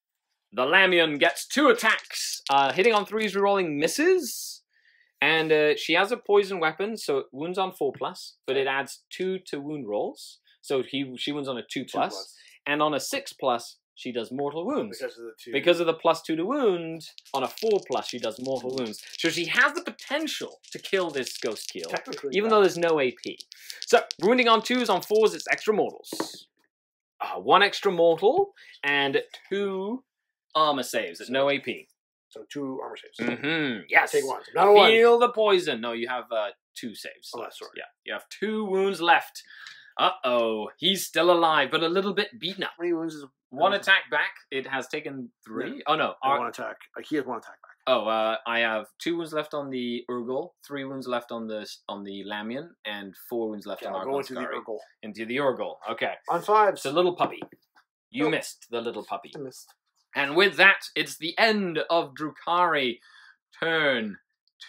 The Lamian gets 2 attacks. Hitting on 3s, rerolling misses. And she has a poison weapon, so it wounds on 4+, but it adds 2 to wound rolls. So she wounds on a 2+. And on a 6+, she does mortal wounds. Because of the 2. Because of the +2 to wound, on a 4+, she does mortal wounds. So she has the potential to kill this Ghost Keel, even though there's no AP. So, wounding on 2s, on 4s, it's extra mortals. 1 extra mortal, and 2 armor saves at no AP. So 2 armor saves. Mm-hmm. Yes. Take 1. Not a 1. Feel the poison. No, you have 2 saves. Oh, that's right. Yeah, you have 2 wounds left. Uh-oh. He's still alive, but a little bit beaten up. How many wounds is 1 attack back. It has taken 3. No. Oh, no. 1 attack. He has 1 attack back. Oh, I have 2 wounds left on the Urgle, 3 wounds left on the Lamian, and 4 wounds left on I'll Argon go into the Skari. Urgle. Into the Urgle. Okay. On 5s. It's a little puppy. You Nope. missed the little puppy. I missed. And with that, it's the end of Drukhari. Turn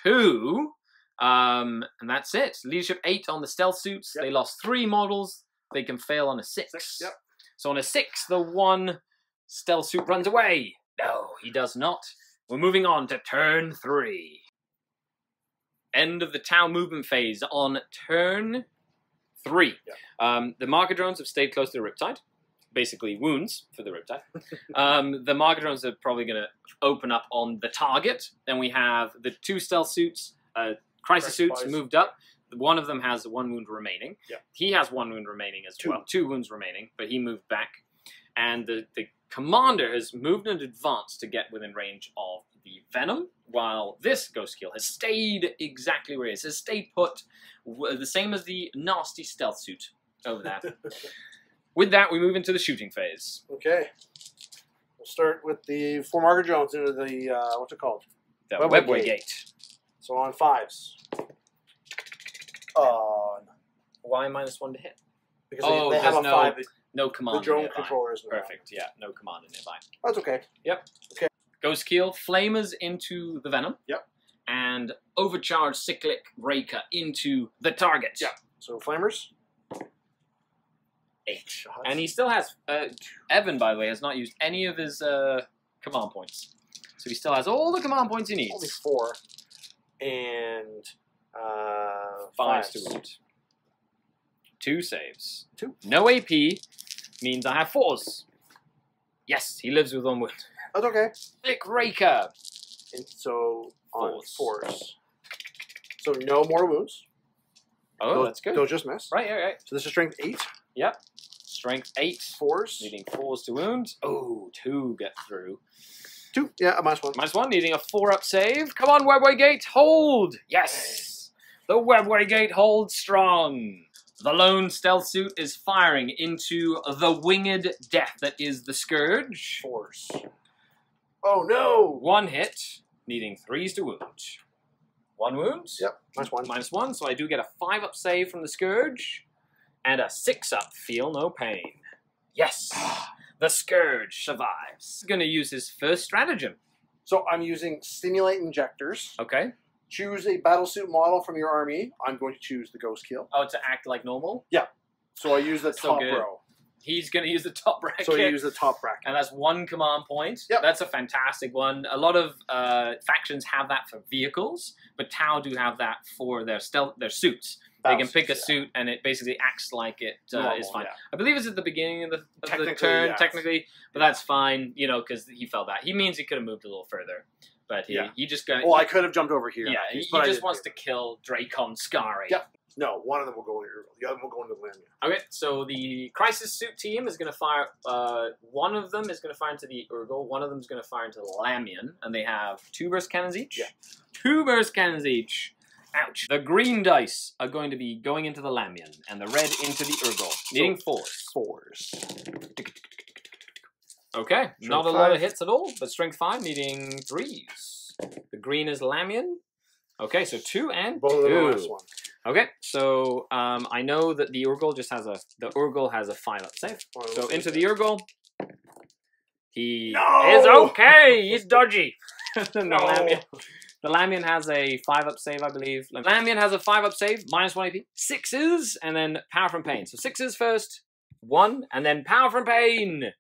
2. And that's it. Leadership 8 on the stealth suits. Yep. They lost 3 models. They can fail on a 6. 6, yep. So on a 6, the 1 stealth suit runs away. No, he does not. We're moving on to turn 3. End of the town movement phase on turn 3. Yep. The marker drones have stayed close to the Riptide. Basically wounds for the Riptide. The marker drones are probably going to open up on the target. Then we have the 2 stealth suits, crisis suits boys. moved up. One of them has 1 wound remaining. Yep. He has 1 wound remaining as 2. well. 2 wounds remaining, but he moved back. And the commander has moved in advance to get within range of the Venom, while this Ghost Kill has stayed exactly where it is. Has stayed put, the same as the nasty stealth suit over there. With that, we move into the shooting phase. Okay. We'll start with the 4 marker drones into the, what's it called? The Webway Webway Gate. Gate. So on 5s. Why -1 to hit? Because Oh, they have a there's 5. No The commander drone nearby. controller is Perfect, yeah, no commander nearby. That's okay. Ghost Keel, Flamers into the Venom. Yep. And Overcharged Cyclic Raker into the target. Yeah. So flamers. 8 shots. And he still has, Evan, by the way, has not used any of his command points. So he still has all the command points he needs. Only 4. And 5 to 5s. wound. 2 saves. 2. No AP means I have 4s. Yes, he lives with 1 wound. That's okay. Cyclic Raker. And so on 4s. 4s. So no more wounds. Oh, that's good. They'll just miss. Right, right. So this is strength 8. Yep. Strength 8. 4s. Needing 4s to wound. Oh, 2 get through. 2. Yeah, a -1. -1, needing a 4-up save. Come on, Webway Gate, hold! Yes! The Webway Gate holds strong. The lone stealth suit is firing into the winged death that is the Scourge. 4s. Oh no! 1 hit, needing 3s to wound. 1 wound. Yep, -1. -1, so I do get a 5-up save from the Scourge. And a 6-up, feel no pain. Yes! The Scourge survives. He's going to use his first stratagem. So I'm using Stimulate Injectors. Okay. Choose a battlesuit model from your army. I'm going to choose the Ghost Kill. Oh, to act like normal? So I use the So top good. row. He's going to use the top bracket. So you use the top bracket. And that's 1 command point. Yep. That's a fantastic one. A lot of factions have that for vehicles, but Tau do have that for their suits. They can pick a suit, and it basically acts like it is fine. Yeah. I believe it's at the beginning of the Technically, turn, yeah. technically, but that's fine, you know, because he felt that. He means he could have moved a little further, but he just got. Well, I could have jumped over here. Yeah, in that case, he but I just didn't wants do to kill Dracon Skari. Yep. that. No, one of them will go into the other will go into the land. Okay, so the Crisis Suit team is going to fire, one of them is going to fire into the Urgle, one of them is going to fire into the Lamian, and they have 2 burst cannons each? Yeah. 2 burst cannons each. Ouch. The green dice are going to be going into the Lamian, and the red into the Urgle, needing 4s. 4s. Okay, not a Strength lot of 5. hits at all, but strength 5 needing 3s. The green is Lamian. Okay, so 2 and Both of them are 2. -1. Okay, so I know that the Urgle has a 5-up save. Oh, So okay. into the Urgle, he No! is okay. He's dodgy. No. The Lamian has a 5-up save, I believe. Lamian has a 5-up save, -1 AP. 6s, and then Power from Pain. So 6s first, 1, and then Power from Pain.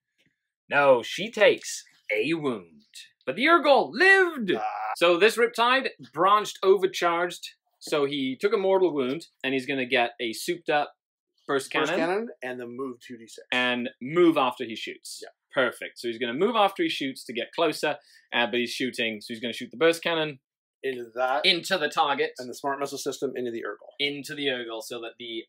No, she takes a wound. But the Urgle lived! So this Riptide branched overcharged. So he took a mortal wound, and he's going to get a souped-up burst First cannon. cannon and then move 2d6. And move after he shoots. Yeah. Perfect. So he's going to move after he shoots to get closer, but he's shooting. So he's going to shoot the burst cannon Into that. into the target, And the smart missile system into the Urgle. into the Urgle, so that the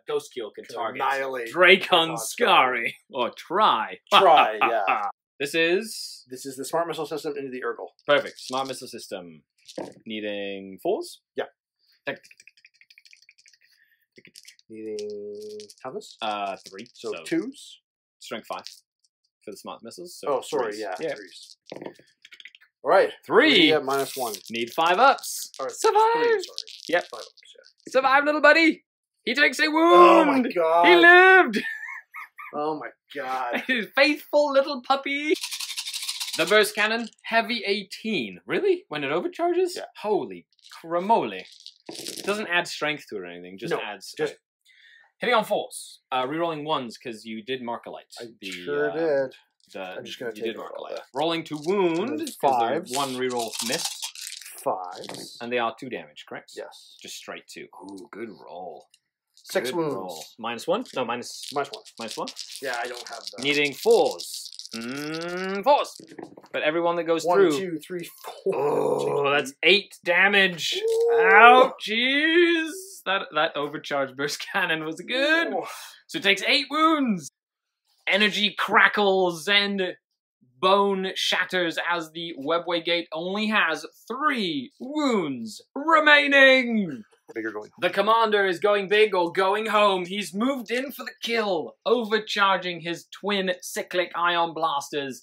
Ghost Kill can target Annihilate. Dracon Skari. Or try. Try, yeah. This is This is the smart missile system into the Urgle. perfect. Smart missile system. Needing 4s? Yeah. Needing toughness. 3. So 2s. Strength 5 for the smart missiles. So Oh, sorry, 3s. yeah. Yeah. 3s. All right. 3. Yeah, -1. Need 5 ups. Or Survive. 3, sorry. Yep. 5 ups, yeah. Survive, little buddy. He takes a wound. Oh my god. He lived. Oh my god. Faithful little puppy. The burst cannon, heavy 18. Really? When it overcharges? Yeah. Holy cramoly. It doesn't add strength to it or anything. Just adds. Just hitting on 4s. Rerolling 1s because you did mark a light. I sure did. I'm just gonna you take did mark all a light. that. Rolling to wound because 5s. 1 reroll missed. 5s. And they are 2 damage, correct? Yes. Just straight 2. Ooh, good roll. 6 Good wounds. roll. -1? No, minus -1. -1. Yeah, I don't have that. Needing 4s. 4s. But everyone that goes 1, through. 2, 3, 4. Oh, that's 8 damage. Ooh. Ouch, jeez. That overcharged burst cannon was good. Ooh. So it takes 8 wounds. Energy crackles and bone shatters as the webway gate only has 3 wounds remaining. Bigger going. The commander is going big or going home. He's moved in for the kill, overcharging his twin cyclic ion blasters,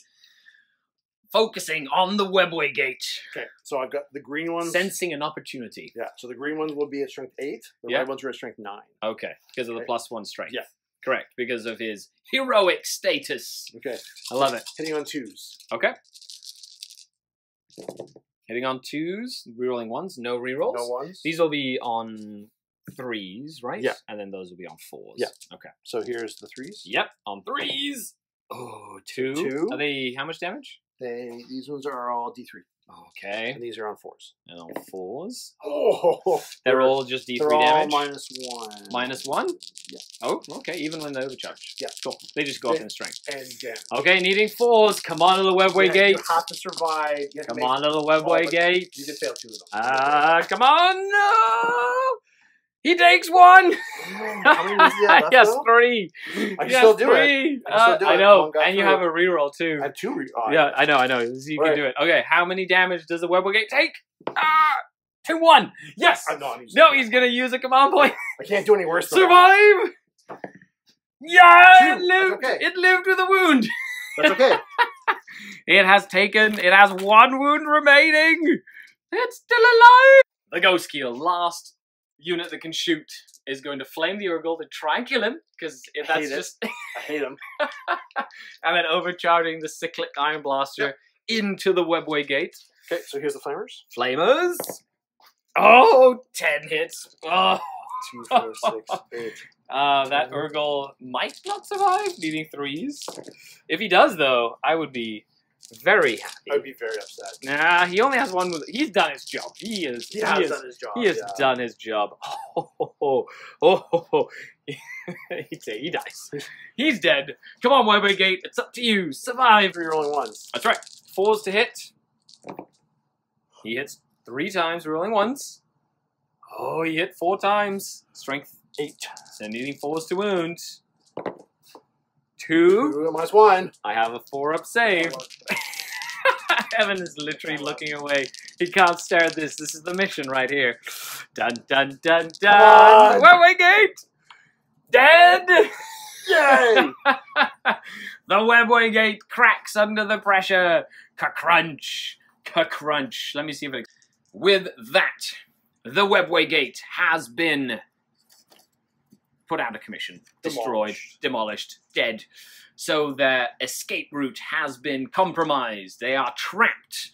focusing on the webway gate. Okay, so I've got the green ones. Sensing an opportunity. Yeah, so the green ones will be at strength 8. The Yeah. red ones are at strength 9. Okay, because of the Okay. +1 strength. Yeah. Correct, because of his heroic status. Okay. I love it. Hitting on 2s. Okay. Hitting on 2s, rerolling 1s, no rerolls. No 1s. These will be on 3s, right? Yeah. And then those will be on 4s. Yeah. Okay. So here's the 3s. Yep, on 3s. Oh, 2. 2. Are they how much damage? These ones are all D3. Okay. And these are on 4s. And on 4s. Oh! They're all just D3 They're damage? all -1. -1? Yeah. Oh, okay, even when they overcharge. Yeah. Cool. They just go up in strength. And damage. Okay, needing 4s. Come on, little webway gate. You have to survive. You have to Come make- on, little webway but gate. You did fail 2 of them. Come on, no! He takes 1! How many was he at left, Yes, though? 3. I can still do it. I can still do I it. know, One got and you through. have a reroll too. I have 2 Yeah, I know. You Right. can do it. Okay, how many damage does the webway gate take? 2-1. Yes. I'm not. No, he's gonna use a command point. I can't do any worse than Survive. Yeah, 2. it lived. That's okay. It lived with a wound. That's okay. It has 1 wound remaining. It's still alive. The ghost keel, last unit that can shoot, is going to flame the Urgle to try and kill him because that's hate it. just. I hate him. And then overcharging the cyclic iron blaster into the webway gate. Okay, so here's the flamers. Flamers. Oh, 10 hits. Oh, 2, 4, 6, 8. that Urgle might not survive, needing 3s. If he does, though, I would be very happy. I would be very upset. Nah, he only has 1 move. He's done his job. He has Done his job. He has done his job. Oh. He dies. He's dead. Come on, Webway Gate. It's up to you. Survive. 3 rolling 1s. That's right. 4s to hit. He hits 3 times, rolling 1s. Oh, he hit 4 times. Strength 8. So needing 4s to wound. 2. 2 -1. I have a 4-up save. Evan is literally looking away. He can't stare at this. This is the mission right here. Dun dun dun dun. Webway Gate! Dead! Yay! The Webway Gate cracks under the pressure. Ka-crunch. Ka-crunch. Let me see if it... With that, the Webway Gate has been put out of commission. Destroyed. Demolished. Dead. So their escape route has been compromised. They are trapped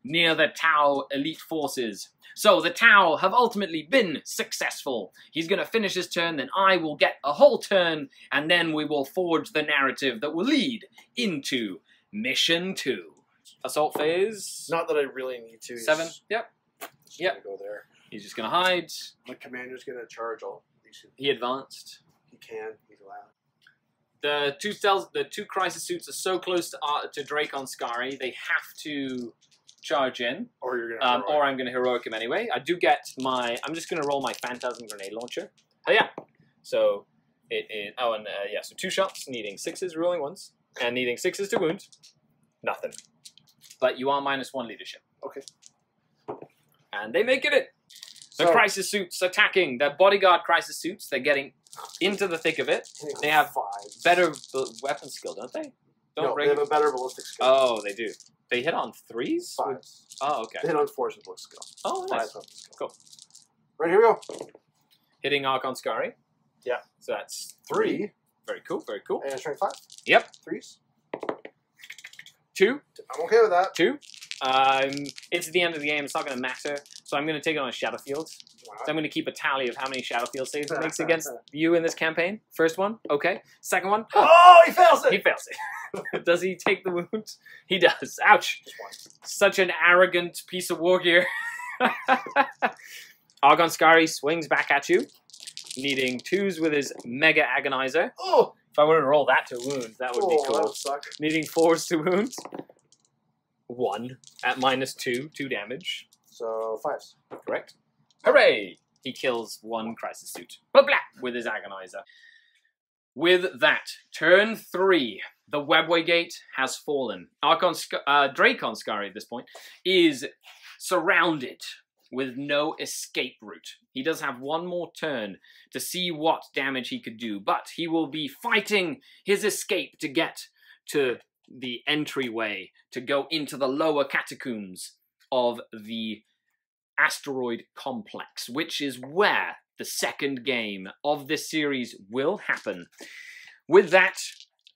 near the Tau elite forces. So the Tau have ultimately been successful. He's going to finish his turn, then I will get a whole turn, and then we will forge the narrative that will lead into Mission 2. Assault phase. Not that I really need to. 7. Yep. Just Yep. gonna go there. He's just going to hide. My commander's gonna charge all these. He advanced. He can. He's allowed. The 2 crisis suits are so close to Dracon Skari, they have to charge in. Or you're gonna. Or I'm going to heroic him anyway. I do get my... I'm just going to roll my Phantasm Grenade Launcher. Oh, yeah. So, so 2 shots, needing 6s, rolling 1s. And needing 6s to wound. Nothing. But you are -1 leadership. Okay. And they make it. The So- crisis suits attacking. They're bodyguard crisis suits. They're getting into the thick of it. They have 5s. better weapon skill, don't they? No, Break they have a better ballistic skill. Oh, they do. They hit on 3s? 5s. Oh, okay. They hit on 4s with book skill. Oh, nice. 5s with skill. Cool. Right, here we go. Hitting Archon Skari. Yeah. So that's 3. Very cool, very cool. And strength 5. Yep. 3s. 2. I'm okay with that. 2. It's the end of the game. It's not going to matter. So I'm going to take it on a Shadow Field. So I'm going to keep a tally of how many Shadow Field saves it makes against you in this campaign. First one, okay. Second one, Oh, he fails it! he fails it. Does he take the wound? He does. Ouch. Such an arrogant piece of war gear. Archon Skari swings back at you, needing 2s with his Mega Agonizer. Oh! If I were to roll that to wound, that would be That cool. would suck. Needing 4s to wound. 1 at -2, 2 damage. So, 5s. Correct. Hooray! He kills 1 Crisis Suit. Blah blah! With his Agonizer. With that, turn 3. The Webway Gate has fallen. Dracon Skari at this point is surrounded with no escape route. He does have 1 more turn to see what damage he could do, but he will be fighting his escape to get to the entryway to go into the lower catacombs of the asteroid complex, which is where the second game of this series will happen. With that,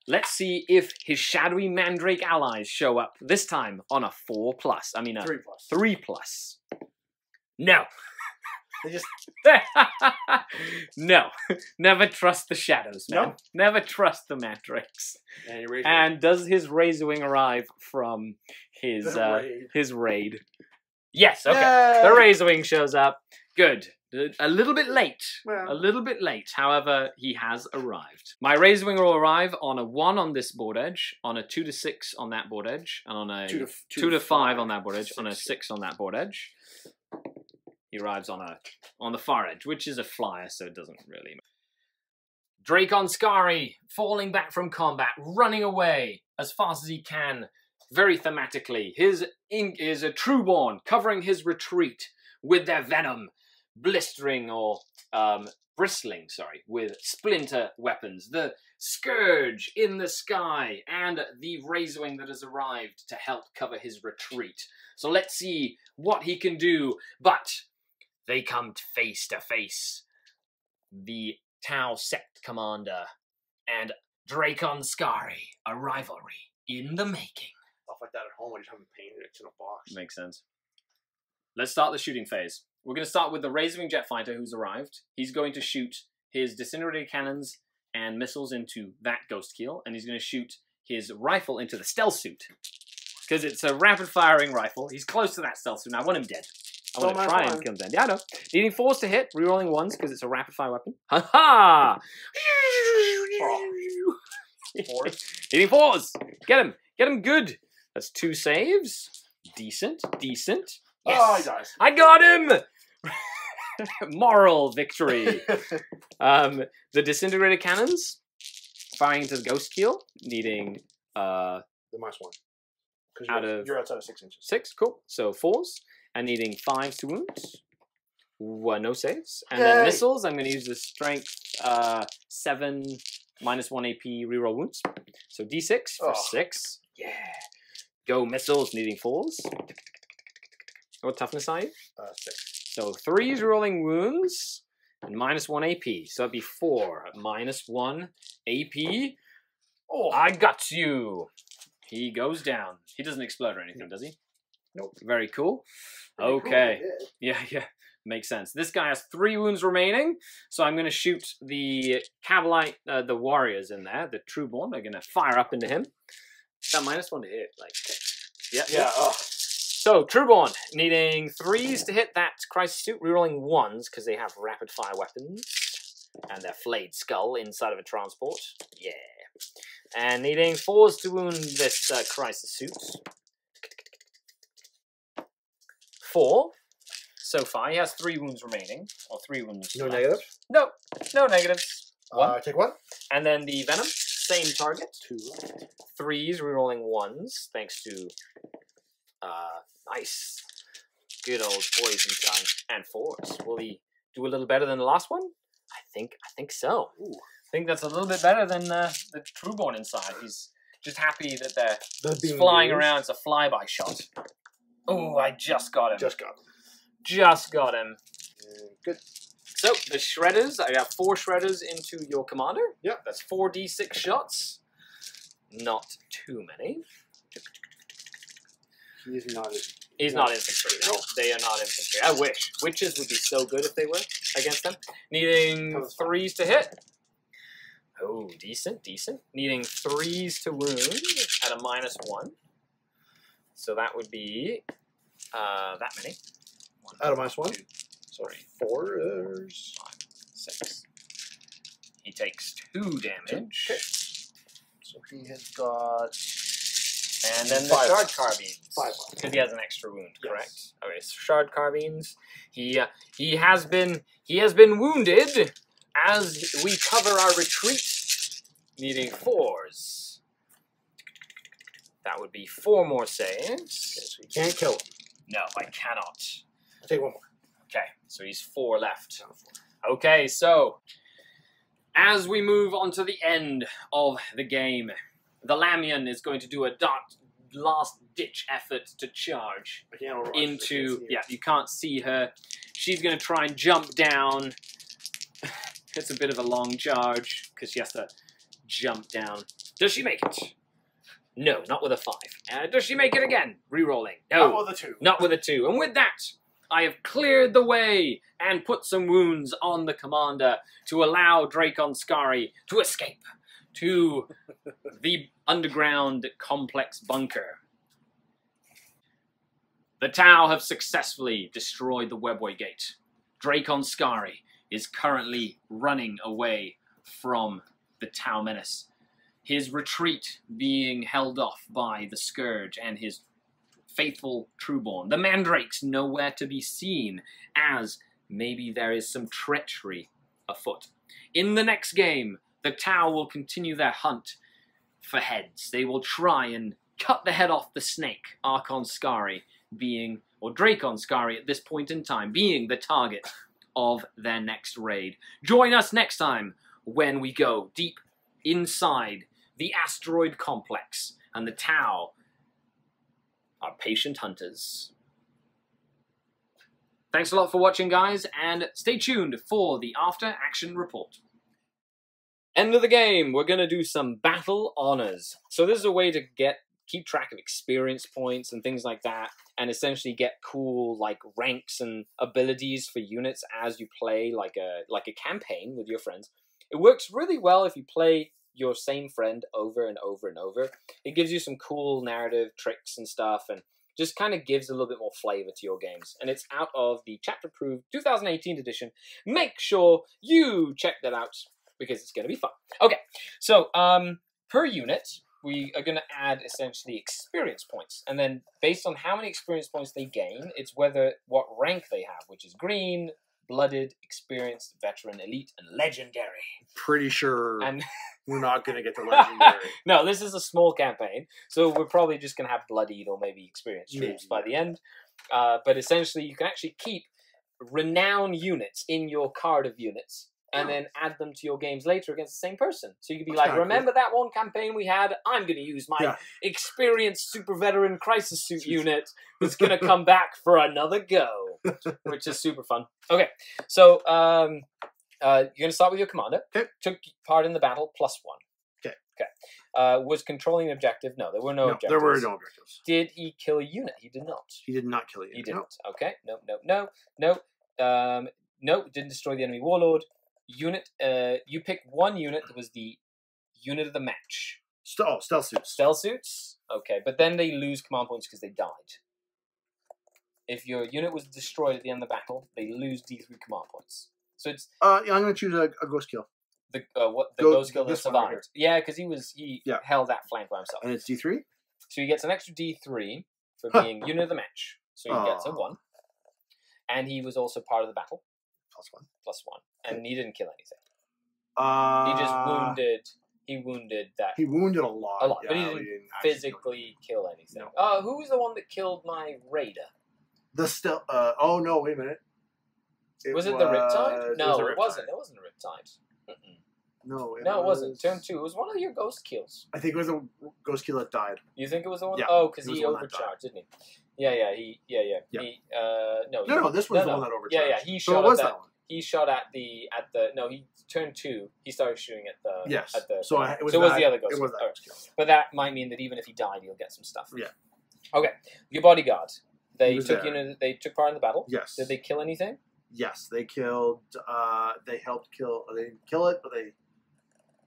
let's see if his shadowy mandrake allies show up, this time on a 4+. I mean a 3+. 3+. No. They just... No. Never trust the shadows, man. No? Never trust the mandrakes. And, you And does his Razorwing arrive from his raid. his raid? Yes, okay. Yay! The Razorwing shows up. Good. A little bit late. Well. A little bit late. However, he has arrived. My Razorwing will arrive on a 1 on this board edge, on a 2 to 6 on that board edge, and on a 2 to 5 on that board edge, on a 6 on that board edge. He arrives on the far edge, which is a flyer, so it doesn't really matter. Dracon Skari, falling back from combat, running away as fast as he can, very thematically. His ink is a Trueborn, covering his retreat with their venom, blistering or bristling, with splinter weapons. The Scourge in the sky, and the Razorwing that has arrived to help cover his retreat. So let's see what he can do, but they come face to face. The Tau Sect Commander and Dracon Skari, a rivalry in the making. Stuff like that at home, I just haven't painted it in a box. Makes sense. Let's start the shooting phase. We're going to start with the Razorwing Jet Fighter who's arrived. He's going to shoot his disintegrated cannons and missiles into that Ghost Keel, and he's going to shoot his rifle into the stealth suit. Because it's a rapid-firing rifle. He's close to that stealth suit. Now, I want him dead. I want to try and kill him dead. Yeah, I know. Needing 4s to hit, rerolling 1s because it's a rapid-fire weapon. Ha-ha! 4s. Needing 4s! Get him! Get him good! That's 2 saves. Decent. Decent. Yes! Oh, he dies. I got him! Moral victory. The disintegrated cannons firing into the Ghost Keel, needing The -1. Because you're outside of 6 inches. 6, cool. So 4s, and needing 5s to wounds. No saves. And then Yay! missiles, I'm going to use the strength 7 -1 AP reroll wounds. So D6 for 6. Yeah. Go missiles, needing 4s. What toughness are you? 6. So 3s rolling wounds and -1 AP. So that'd be 4 -1 AP. Oh, I got you. He goes down. He doesn't explode or anything, does he? Nope. Very cool. Pretty Okay. cool, Yeah. Makes sense. This guy has 3 wounds remaining, so I'm going to shoot the Cavalite, the warriors in there, the Trueborn. They're going to fire up into him. That -1 to hit, like, yeah. Oh. So, Trueborn, needing 3s to hit that Crisis Suit, rerolling 1s because they have rapid-fire weapons and their flayed skull inside of a transport. Yeah. And needing 4s to wound this Crisis Suit. 4. So far, he has 3 wounds remaining, or 3 wounds No left. negative? No negatives. 1. Take 1. And then the Venom, same target. 2. 3s, rerolling 1s, thanks to nice, good old poison tongue, and 4s. Will he do a little better than the last one? I think so. Ooh. I think that's a little bit better than the Trueborn inside. Just happy that they're being flying used. around. It's a flyby shot. Oh, I just got him. Just got him. Just got him. Good. So, the shredders, I got 4 shredders into your commander. Yep. That's 4d6 shots. Not too many. He's not. He's not infantry. No, they are not infantry. I wish. Witches would be so good if they were against them. Needing 3s to hit. Oh, decent, decent. Needing 3s to wound at a -1. So that would be that many. Out of -1. 2, Sorry. 4. 5, 6. He takes 2 damage. Okay. So he has got. And then the 5 shard carbines. 5. Because he has an extra wound, Yes. correct? Okay, so shard carbines. He has been wounded as we cover our retreat, needing 4s. That would be 4 more saves. Okay, so you can't kill him. No, I cannot. I'll take 1 more. Okay, so he's 4 left. Okay, so as we move on to the end of the game, the Lamian is going to do a last-ditch effort to charge I can't overwatch into... Yeah, you can't see her. She's going to try and jump down. It's a bit of a long charge, because she has to jump down. Does she make it? No, not with a 5. Does she make it again? Rerolling. No. Not with a 2. Not with a 2. And with that, I have cleared the way and put some wounds on the commander to allow Dracon Skari to escape to the underground complex bunker. The Tau have successfully destroyed the Webway Gate. Dracon Skari is currently running away from the Tau menace. His retreat being held off by the Scourge and his faithful Trueborn. The Mandrakes nowhere to be seen, as maybe there is some treachery afoot. In the next game, the Tau will continue their hunt for heads. They will try and cut the head off the snake, Archon Skari being, or Dracon Skari at this point in time, being the target of their next raid. Join us next time when we go deep inside the asteroid complex, and the Tau are patient hunters. Thanks a lot for watching, guys, and stay tuned for the after-action report. End of the game, we're going to do some battle honors. So this is a way to keep track of experience points and things like that, and essentially get cool like ranks and abilities for units as you play like a campaign with your friends. It works really well if you play your same friend over and over and over. It gives you some cool narrative tricks and stuff, and just kind of gives a little bit more flavor to your games. And it's out of the chapter-approved 2018 edition. Make sure you check that out, because it's going to be fun. Okay, so per unit, we are going to add essentially experience points. And then based on how many experience points they gain, it's what rank they have, which is green, blooded, experienced, veteran, elite, and legendary. Pretty sure And we're not going to get the legendary. no, this is a small campaign, so we're probably just going to have bloodied or maybe experienced troops Maybe, by the end. But essentially, you can actually keep renown units in your card of units, and then add them to your games later against the same person. So you could be like, remember that one campaign we had? I'm going to use my experienced super veteran crisis suit unit that's going to come back for another go, which is super fun. Okay, so you're going to start with your commander. Okay. Took part in the battle, +1. Okay. Okay. Was controlling an objective? No, there were no objectives. There were no objectives. Did he kill a unit? He did not. He did not kill a unit. He didn't. Okay. No, didn't destroy the enemy warlord. Unit, you pick one unit that was the unit of the match. Stealth suits. Stealth suits? Okay, but then they lose command points because they died. If your unit was destroyed at the end of the battle, they lose D3 command points. So it's... I'm going to choose a ghost kill. The ghost kill that this one right survived. Yeah, because he held that flank by himself. And it's D3? So he gets an extra D3 for being unit of the match. So he gets a 1. And he was also part of the battle. +1. +1. And he didn't kill anything. He just wounded... He wounded that... He wounded a lot. A lot, but he didn't physically kill anything. No. Who was the one that killed my raider? The stealth... oh, no, wait a minute. Was it the Riptide? No, it wasn't. It wasn't a Riptide. No, No, it wasn't. Turn 2. It was one of your ghost kills. I think it was a ghost kill that died. You think it was the one? Yeah, Oh, because it was he the one that overcharged, didn't he? Yeah. Yeah. He, No, this was the one that overcharged. Yeah. He So shot it was at that one. He shot at the No, he turned 2. He started shooting at the Yes. At the, So it was so it was that- the other ghost. It was kill. that Alright. ghost kill. But that might mean that even if he died, he'll get some stuff. Yeah. Okay. Your bodyguard. They He was took there. They took part in the battle. Yes. Did they kill anything? Yes, they killed. They helped kill. They didn't kill it, but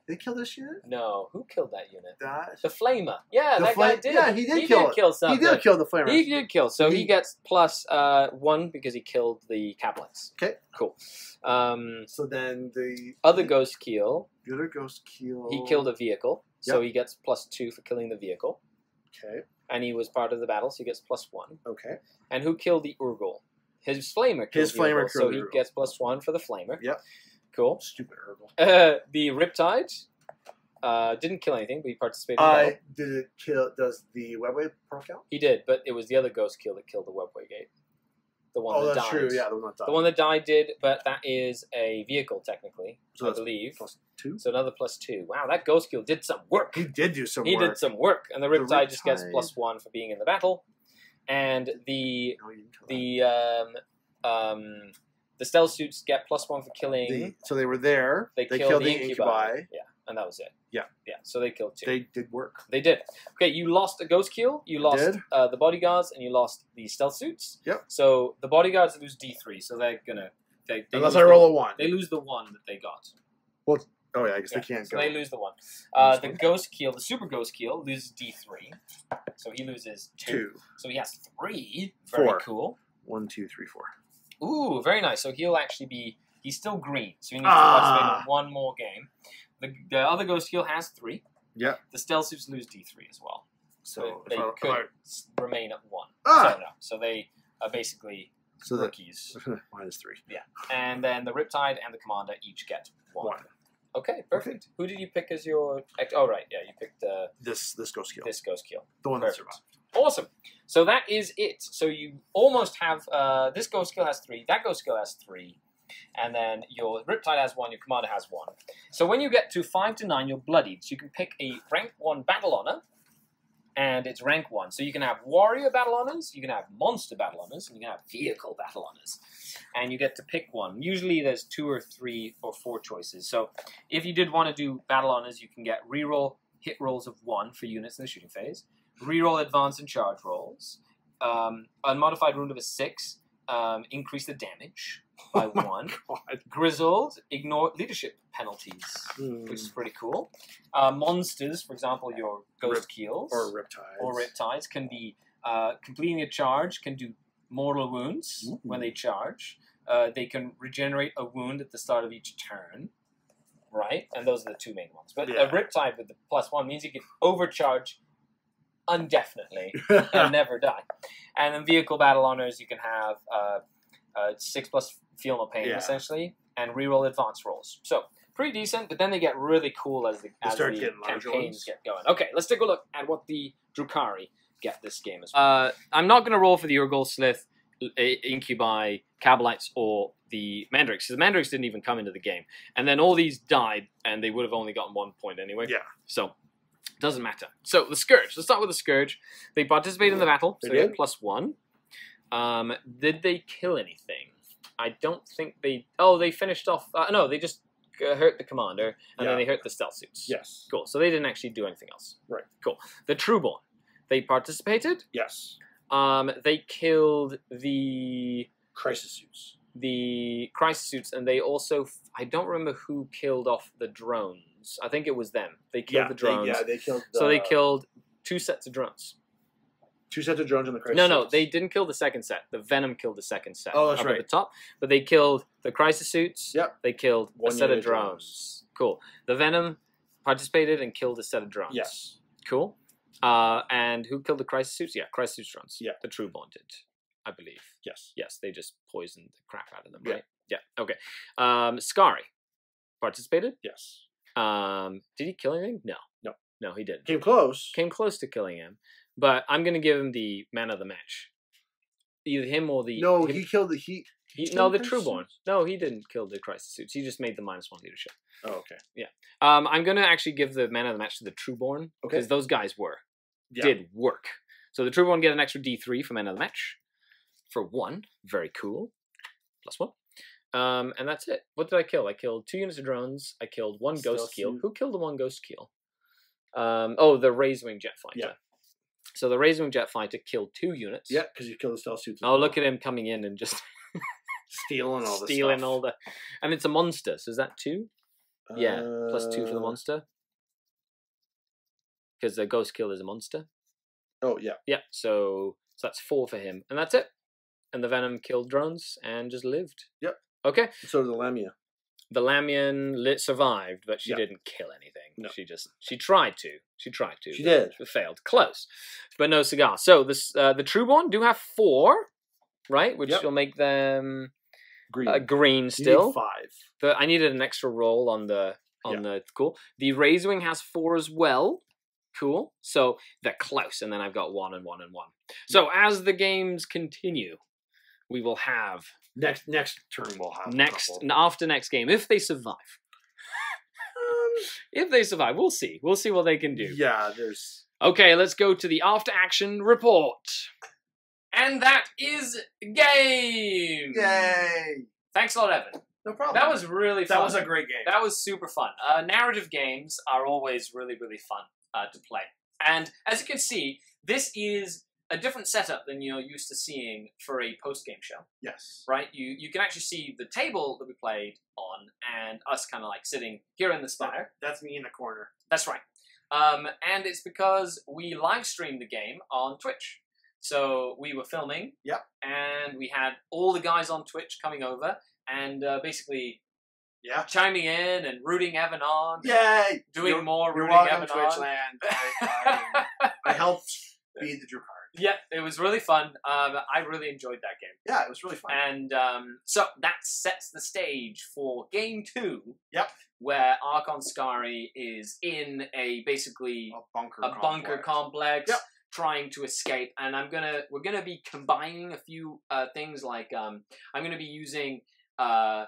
they killed this unit. No. Who killed that unit? That The flamer. Yeah, The that guy flame- did. yeah, he did kill it. kill something. he did kill the flamer. He did kill. So he He- gets plus 1 because he killed the Cablets. Okay. Cool. So then the Other ghost kill. the other ghost kill. He killed a vehicle. So Yep. he gets plus 2 for killing the vehicle. Okay. And he was part of the battle, so he gets plus 1. Okay. And who killed the Urgul? His flamer killed His the flamer Urgul, so killed the he Urgul. gets plus 1 for the flamer. Yep. Cool. Stupid Urgul. The Riptide didn't kill anything, but he participated in the battle. Did it kill? Does the webway pro count? He did, but it was the other ghost kill that killed the Webway Gate. The one Oh, that that's died. true. Yeah, the one that died. The one that died did, but that is a vehicle technically, So I that's believe. +2. So another plus 2. Wow, that ghost kill did some work. He did do some He work. did some work, and the Riptide just gets Riptide- plus 1 for being in the battle, and the No, he didn't kill that. the stealth suits get plus 1 for killing. So they were there. They killed the incubi. Yeah, and that was it. Yeah. Yeah. So they killed 2. They did work. They did. Okay, you lost a ghost kill, you lost did. the bodyguards, and you lost the stealth suits. Yep. So the bodyguards lose D3, so they're gonna. They Unless lose I roll the, a 1. They lose the 1 that they got. Oh yeah, I guess Yeah, they can't so go. they lose the 1. Lose The one. ghost kill, the super ghost kill, loses D3. So he loses 2. 2. So he has 3. Very 4. cool. 1, 2, 3, 4. Ooh, very nice. So he'll actually be. He's still green, so he needs to participate in 1 more game. The other ghost kill has 3. Yep. The stealth suits lose D3 as well. So they if I- could if remain at 1. Ah! So no. So they are basically So that rookies. -3. And then the Riptide and the Commander each get 1. 1. Okay, perfect. Who did you pick as your... Oh, right. Yeah, you picked This ghost kill. this ghost kill. The one that Perfect. survived. Awesome. So that is it. So you almost have... this ghost kill has 3. That ghost kill has 3. And then your Riptide has 1. Your Commander has 1. So when you get to 5 to 9, you're bloodied. So you can pick a rank 1 battle honor. And it's rank 1. So you can have warrior battle honors, you can have monster battle honors, and you can have vehicle battle honors. And you get to pick one. Usually there's 2 or 3 or 4 choices. So if you did want to do battle honors, you can get reroll hit rolls of 1 for units in the shooting phase, reroll advance and charge rolls, unmodified wound of a 6, increase the damage by 1. God. Grizzled, ignore leadership penalties, which is pretty cool. Monsters, for example, your ghost keels Or Riptides. or riptides can be completing a charge can do mortal wounds when they charge. They can regenerate a wound at the start of each turn, right? And those are the 2 main ones. But Yeah. a riptide with the +1 means you can overcharge indefinitely and never die. And then vehicle battle honors, you can have 6+ feel no pain Yeah. essentially, and reroll advance rolls. So pretty decent, but then they get really cool as the start getting larger campaigns ones. get going. Okay, let's take a look at what the Drukhari get this game as well. I'm not going to roll for the Urgul, Slith, Incubi, Cabalites, or the Mandrakes, because the Mandrakes didn't even come into the game. And then all these died, and they would have only gotten 1 point anyway. Yeah. So, doesn't matter. So, the Scourge. Let's start with the Scourge. They participate in the battle, so They they did? get +1. Did they kill anything? I don't think they... Oh, they finished off... no, they just hurt the Commander, and then Yeah. they hurt the Stealth Suits. Yes. Cool. So they didn't actually do anything else. Right. Cool. The Trueborn. They participated. Yes. They killed the Crisis suits. Crisis Suits, and they also... I don't remember who killed off the drones. I think it was them. They killed the drones. They killed. So they killed 2 sets of drones. 2 sets of drones on the crisis. No, suits. they didn't kill the second set. The Venom killed the second set. Oh, that's up right. at the top. But they killed the Crisis Suits. Yep. They killed a 1 set of unit of drones. Cool. The Venom participated and killed a set of drones. Yes. Cool. And who killed the Crisis Suits? Yeah, Crisis Suits drones. Yeah. The Trueborn did, I believe. Yes. Yes, they just poisoned the crap out of them, Yeah. right? Yeah. Okay. Skari participated. Yes. Did he kill anything? No. No. No, he didn't. Came close. Came close to killing him, but I'm going to give him the man of the match. Either him or the... No, him- he killed the he No, the Trueborn. No, he didn't kill the crisis suits. He just made the -1 leadership. Oh, okay. I'm going to actually give the man of the match to the Trueborn. Okay. Because those guys did work. So the Trueborn get an extra D3 for man of the match. For 1. Very cool. +1. And that's it. What did I kill? I killed 2 units of drones. I killed 1 ghost keel. Who killed the 1 ghost keel? The Razorwing jet fighter. Yeah. So the Razorwing jet fighter killed 2 units. Yeah, because you killed the stealth suits. Oh, look at him coming in and just stealing all the stealing stuff. all the. And it's a monster. So is that 2? Yeah, +2 for the monster. Because the ghost keel is a monster. Oh yeah. Yeah. So that's 4 for him, and that's it. And the Venom killed drones and just lived. Yep. Okay. So did the Lamia. The Lamian survived, but she didn't kill anything. No. She tried to. She did. But failed. Close. But no cigar. So this the Trueborn do have 4, right? Which will make them green still. You need 5. I needed an extra roll on the cool. The Razorwing has 4 as well. Cool. So they're close, and then I've got 1 and 1 and 1. So as the games continue, we will have next turn. We'll have after next game if they survive. If they survive, we'll see. We'll see what they can do. Yeah, there's. Okay, let's go to the after action report, and that is game. Yay! Thanks a lot, Evan. No problem. That was really fun. That was a great game. That was super fun. Narrative games are always really, really fun to play. And as you can see, this is a different setup than you're used to seeing for a post-game show. Yes. Right? You can actually see the table that we played on and us kind of like sitting here in the spire. That's me in the corner. That's right. And it's because we live streamed the game on Twitch. So we were filming. Yep. And we had all the guys on Twitch coming over and basically chiming in and rooting Evan on. Yay! Doing more you're rooting welcome, Evan Twitch on. Land. I helped beat the Drukhari. Yeah, it was really fun. I really enjoyed that game. Yeah, it was really fun. And so that sets the stage for Game 2. Yep. Where Archon Skari is in basically a bunker complex. Yep. Trying to escape, and we're gonna be combining a few things like I'm gonna be using oh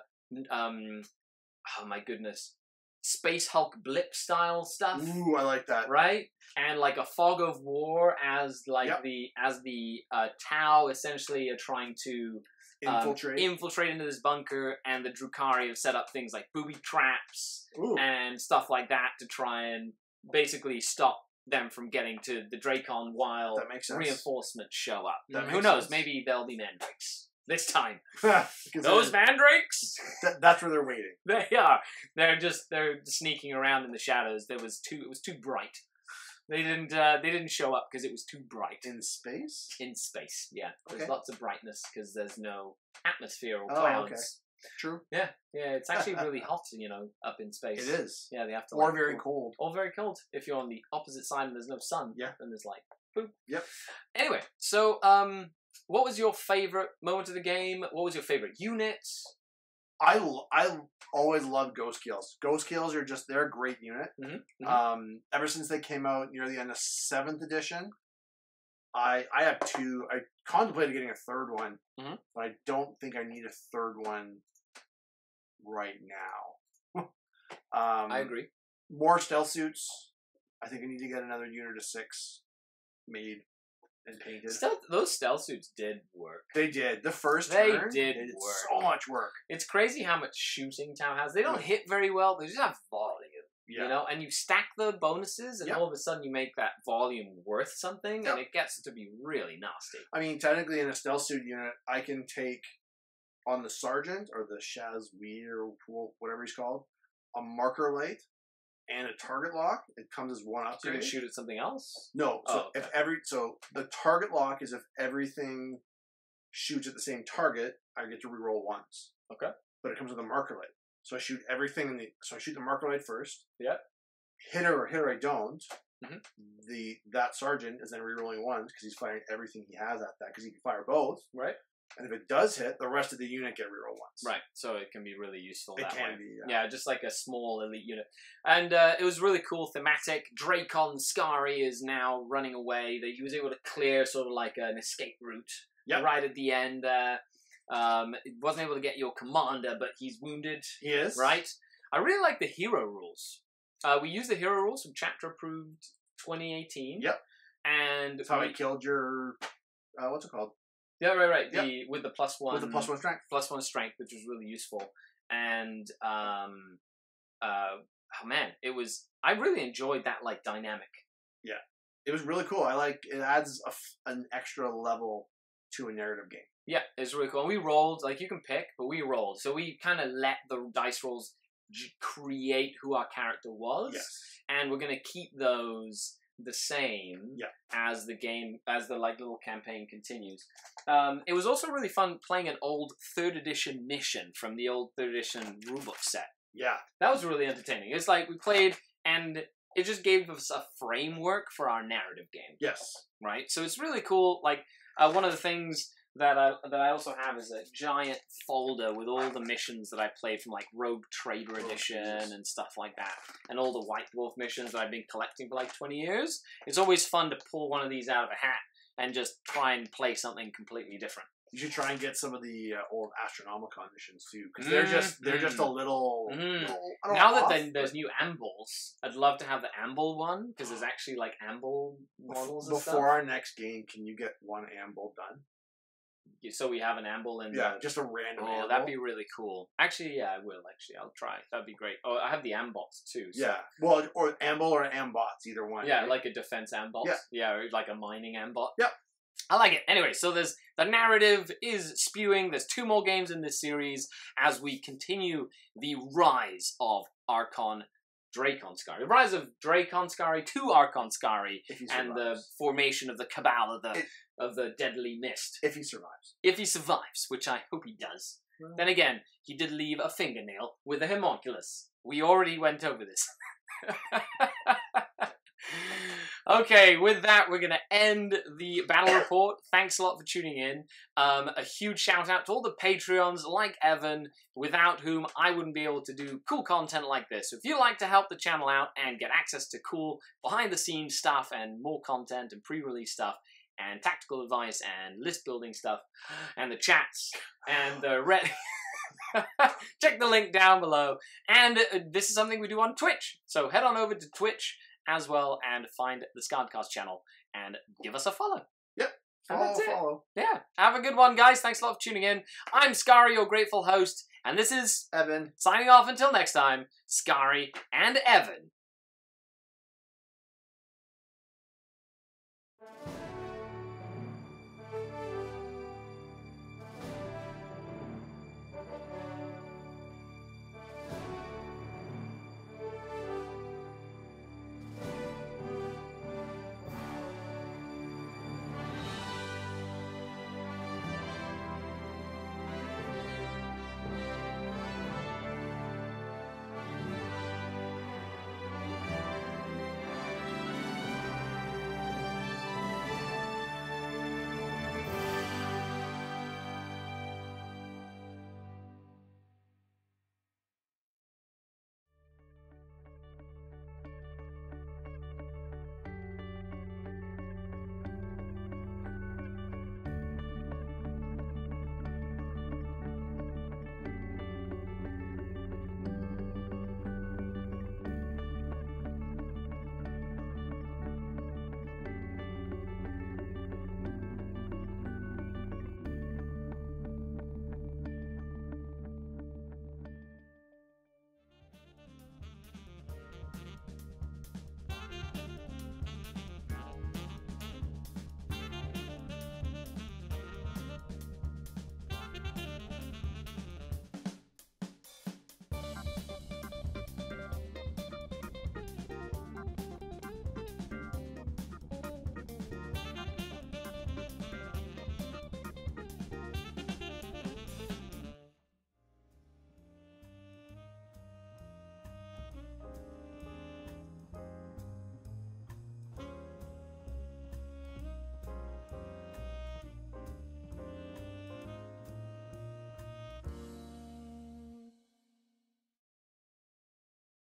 my goodness, Space Hulk blip style stuff. Ooh, I like that. Right? And like a fog of war as like the Tau essentially are trying to infiltrate into this bunker, and the Drukhari have set up things like booby traps and stuff like that to try and basically stop them from getting to the Dracon while reinforcements show up. Who knows? Maybe there'll be mandrakes this time. Those mandrakes! That's where they're waiting. They are. They're sneaking around in the shadows. It was too bright. They didn't show up because it was too bright. In space? In space, yeah. There's lots of brightness because there's no atmosphere or clouds. Oh, okay. True. Yeah, it's actually really hot, up in space. It is. Yeah, they have to. Or very cold. Or very cold. If you're on the opposite side and there's no sun, then there's like boom. Yep. Anyway, so what was your favorite moment of the game? What was your favorite unit? I always loved Ghost Keels. Ghost Keels they're a great unit. Mm-hmm. Ever since they came out near the end of 7th edition, I have 2. I contemplated getting a 3rd one, but I don't think I need a 3rd one right now. I agree. More stealth suits. I think I need to get another unit of 6 made and painted. Those stealth suits did work. They did. The first they turn, did work. So much work. It's crazy how much shooting Tau has. They don't hit very well. They just have volume. Yeah. And you stack the bonuses, and all of a sudden you make that volume worth something, and it gets to be really nasty. I mean, technically in a stealth suit unit, I can take on the sergeant or the Shazweed or whatever he's called, a marker light and a target lock. It comes as 1 upgrade. So you can shoot at something else? No. So the target lock is if everything shoots at the same target, I get to reroll once. Okay. But it comes with a marker light. So I shoot everything so I shoot the marker light first. Yeah. Hit her I don't. Mm-hmm. That sergeant is then rerolling ones because he's firing everything he has at that because he can fire both. Right. And if it does hit, the rest of the unit get reroll ones. Right. So it can be really useful that way. It can be, yeah. Just like a small elite unit. And it was really cool thematic. Dracon Skari is now running away. He was able to clear sort of like an escape route right at the end there. wasn't able to get your commander, but he's wounded. He is. Right? I really like the hero rules. We use the hero rules from Chapter Approved 2018. Yep. And That's how I killed your... what's it called? Yeah, right. Yep. With the +1. With the +1 strength. +1 strength, which was really useful. And, oh man, I really enjoyed that, like, dynamic. Yeah. It was really cool. It adds an extra level to a narrative game. Yeah, it's really cool. And we rolled, like, you can pick, but we rolled. So we kind of let the dice rolls create who our character was. Yes. And we're going to keep those the same as the game, as the like little campaign continues. It was also really fun playing an old 3rd edition mission from the old 3rd edition rulebook set. Yeah. That was really entertaining. It's like we played and it just gave us a framework for our narrative game. Yes. Right? So it's really cool. Like, one of the things that I also have is a giant folder with all the missions that I played from, like, Rogue Trader Edition and stuff like that. And all the White Dwarf missions that I've been collecting for, like, 20 years. It's always fun to pull one of these out of a hat and just try and play something completely different. You should try and get some of the old Astronomicon missions too, because they're just a little. Now that there's new Ambles, I'd love to have the Amble one because there's actually like Amble models. Before our next game, can you get one Amble done? So we have an Amble in just a random. Oh, Amble. that'd be really cool. Actually, yeah, I will. Actually, I'll try. That'd be great. Oh, I have the Ambots too. So. Yeah, well, or Amble or Ambots, either one. Yeah, right? like a defense Ambot. Yeah, or like a mining Ambot. Yep. I like it. Anyway, so the narrative is spewing. There's 2 more games in this series as we continue the rise of Archon Dracon Skari. The rise of Dracon Skari to Archon Skari and the formation of the Cabal of the Deadly Mist. If he survives. If he survives, which I hope he does. Well. Then again, he did leave a fingernail with a homunculus. We already went over this. Okay, with that, we're going to end the battle report. Thanks a lot for tuning in. A huge shout out to all the Patreons like Evan, without whom I wouldn't be able to do cool content like this. So if you'd like to help the channel out and get access to cool behind-the-scenes stuff and more content and pre-release stuff and tactical advice and list building stuff and the chats and the check the link down below. And this is something we do on Twitch. So head on over to Twitch as well and find the SkaredCast channel and give us a follow. Yep. Follow. Yeah. Have a good one, guys. Thanks a lot for tuning in. I'm Skari, your grateful host, and this is Evan. Signing off until next time, Skari and Evan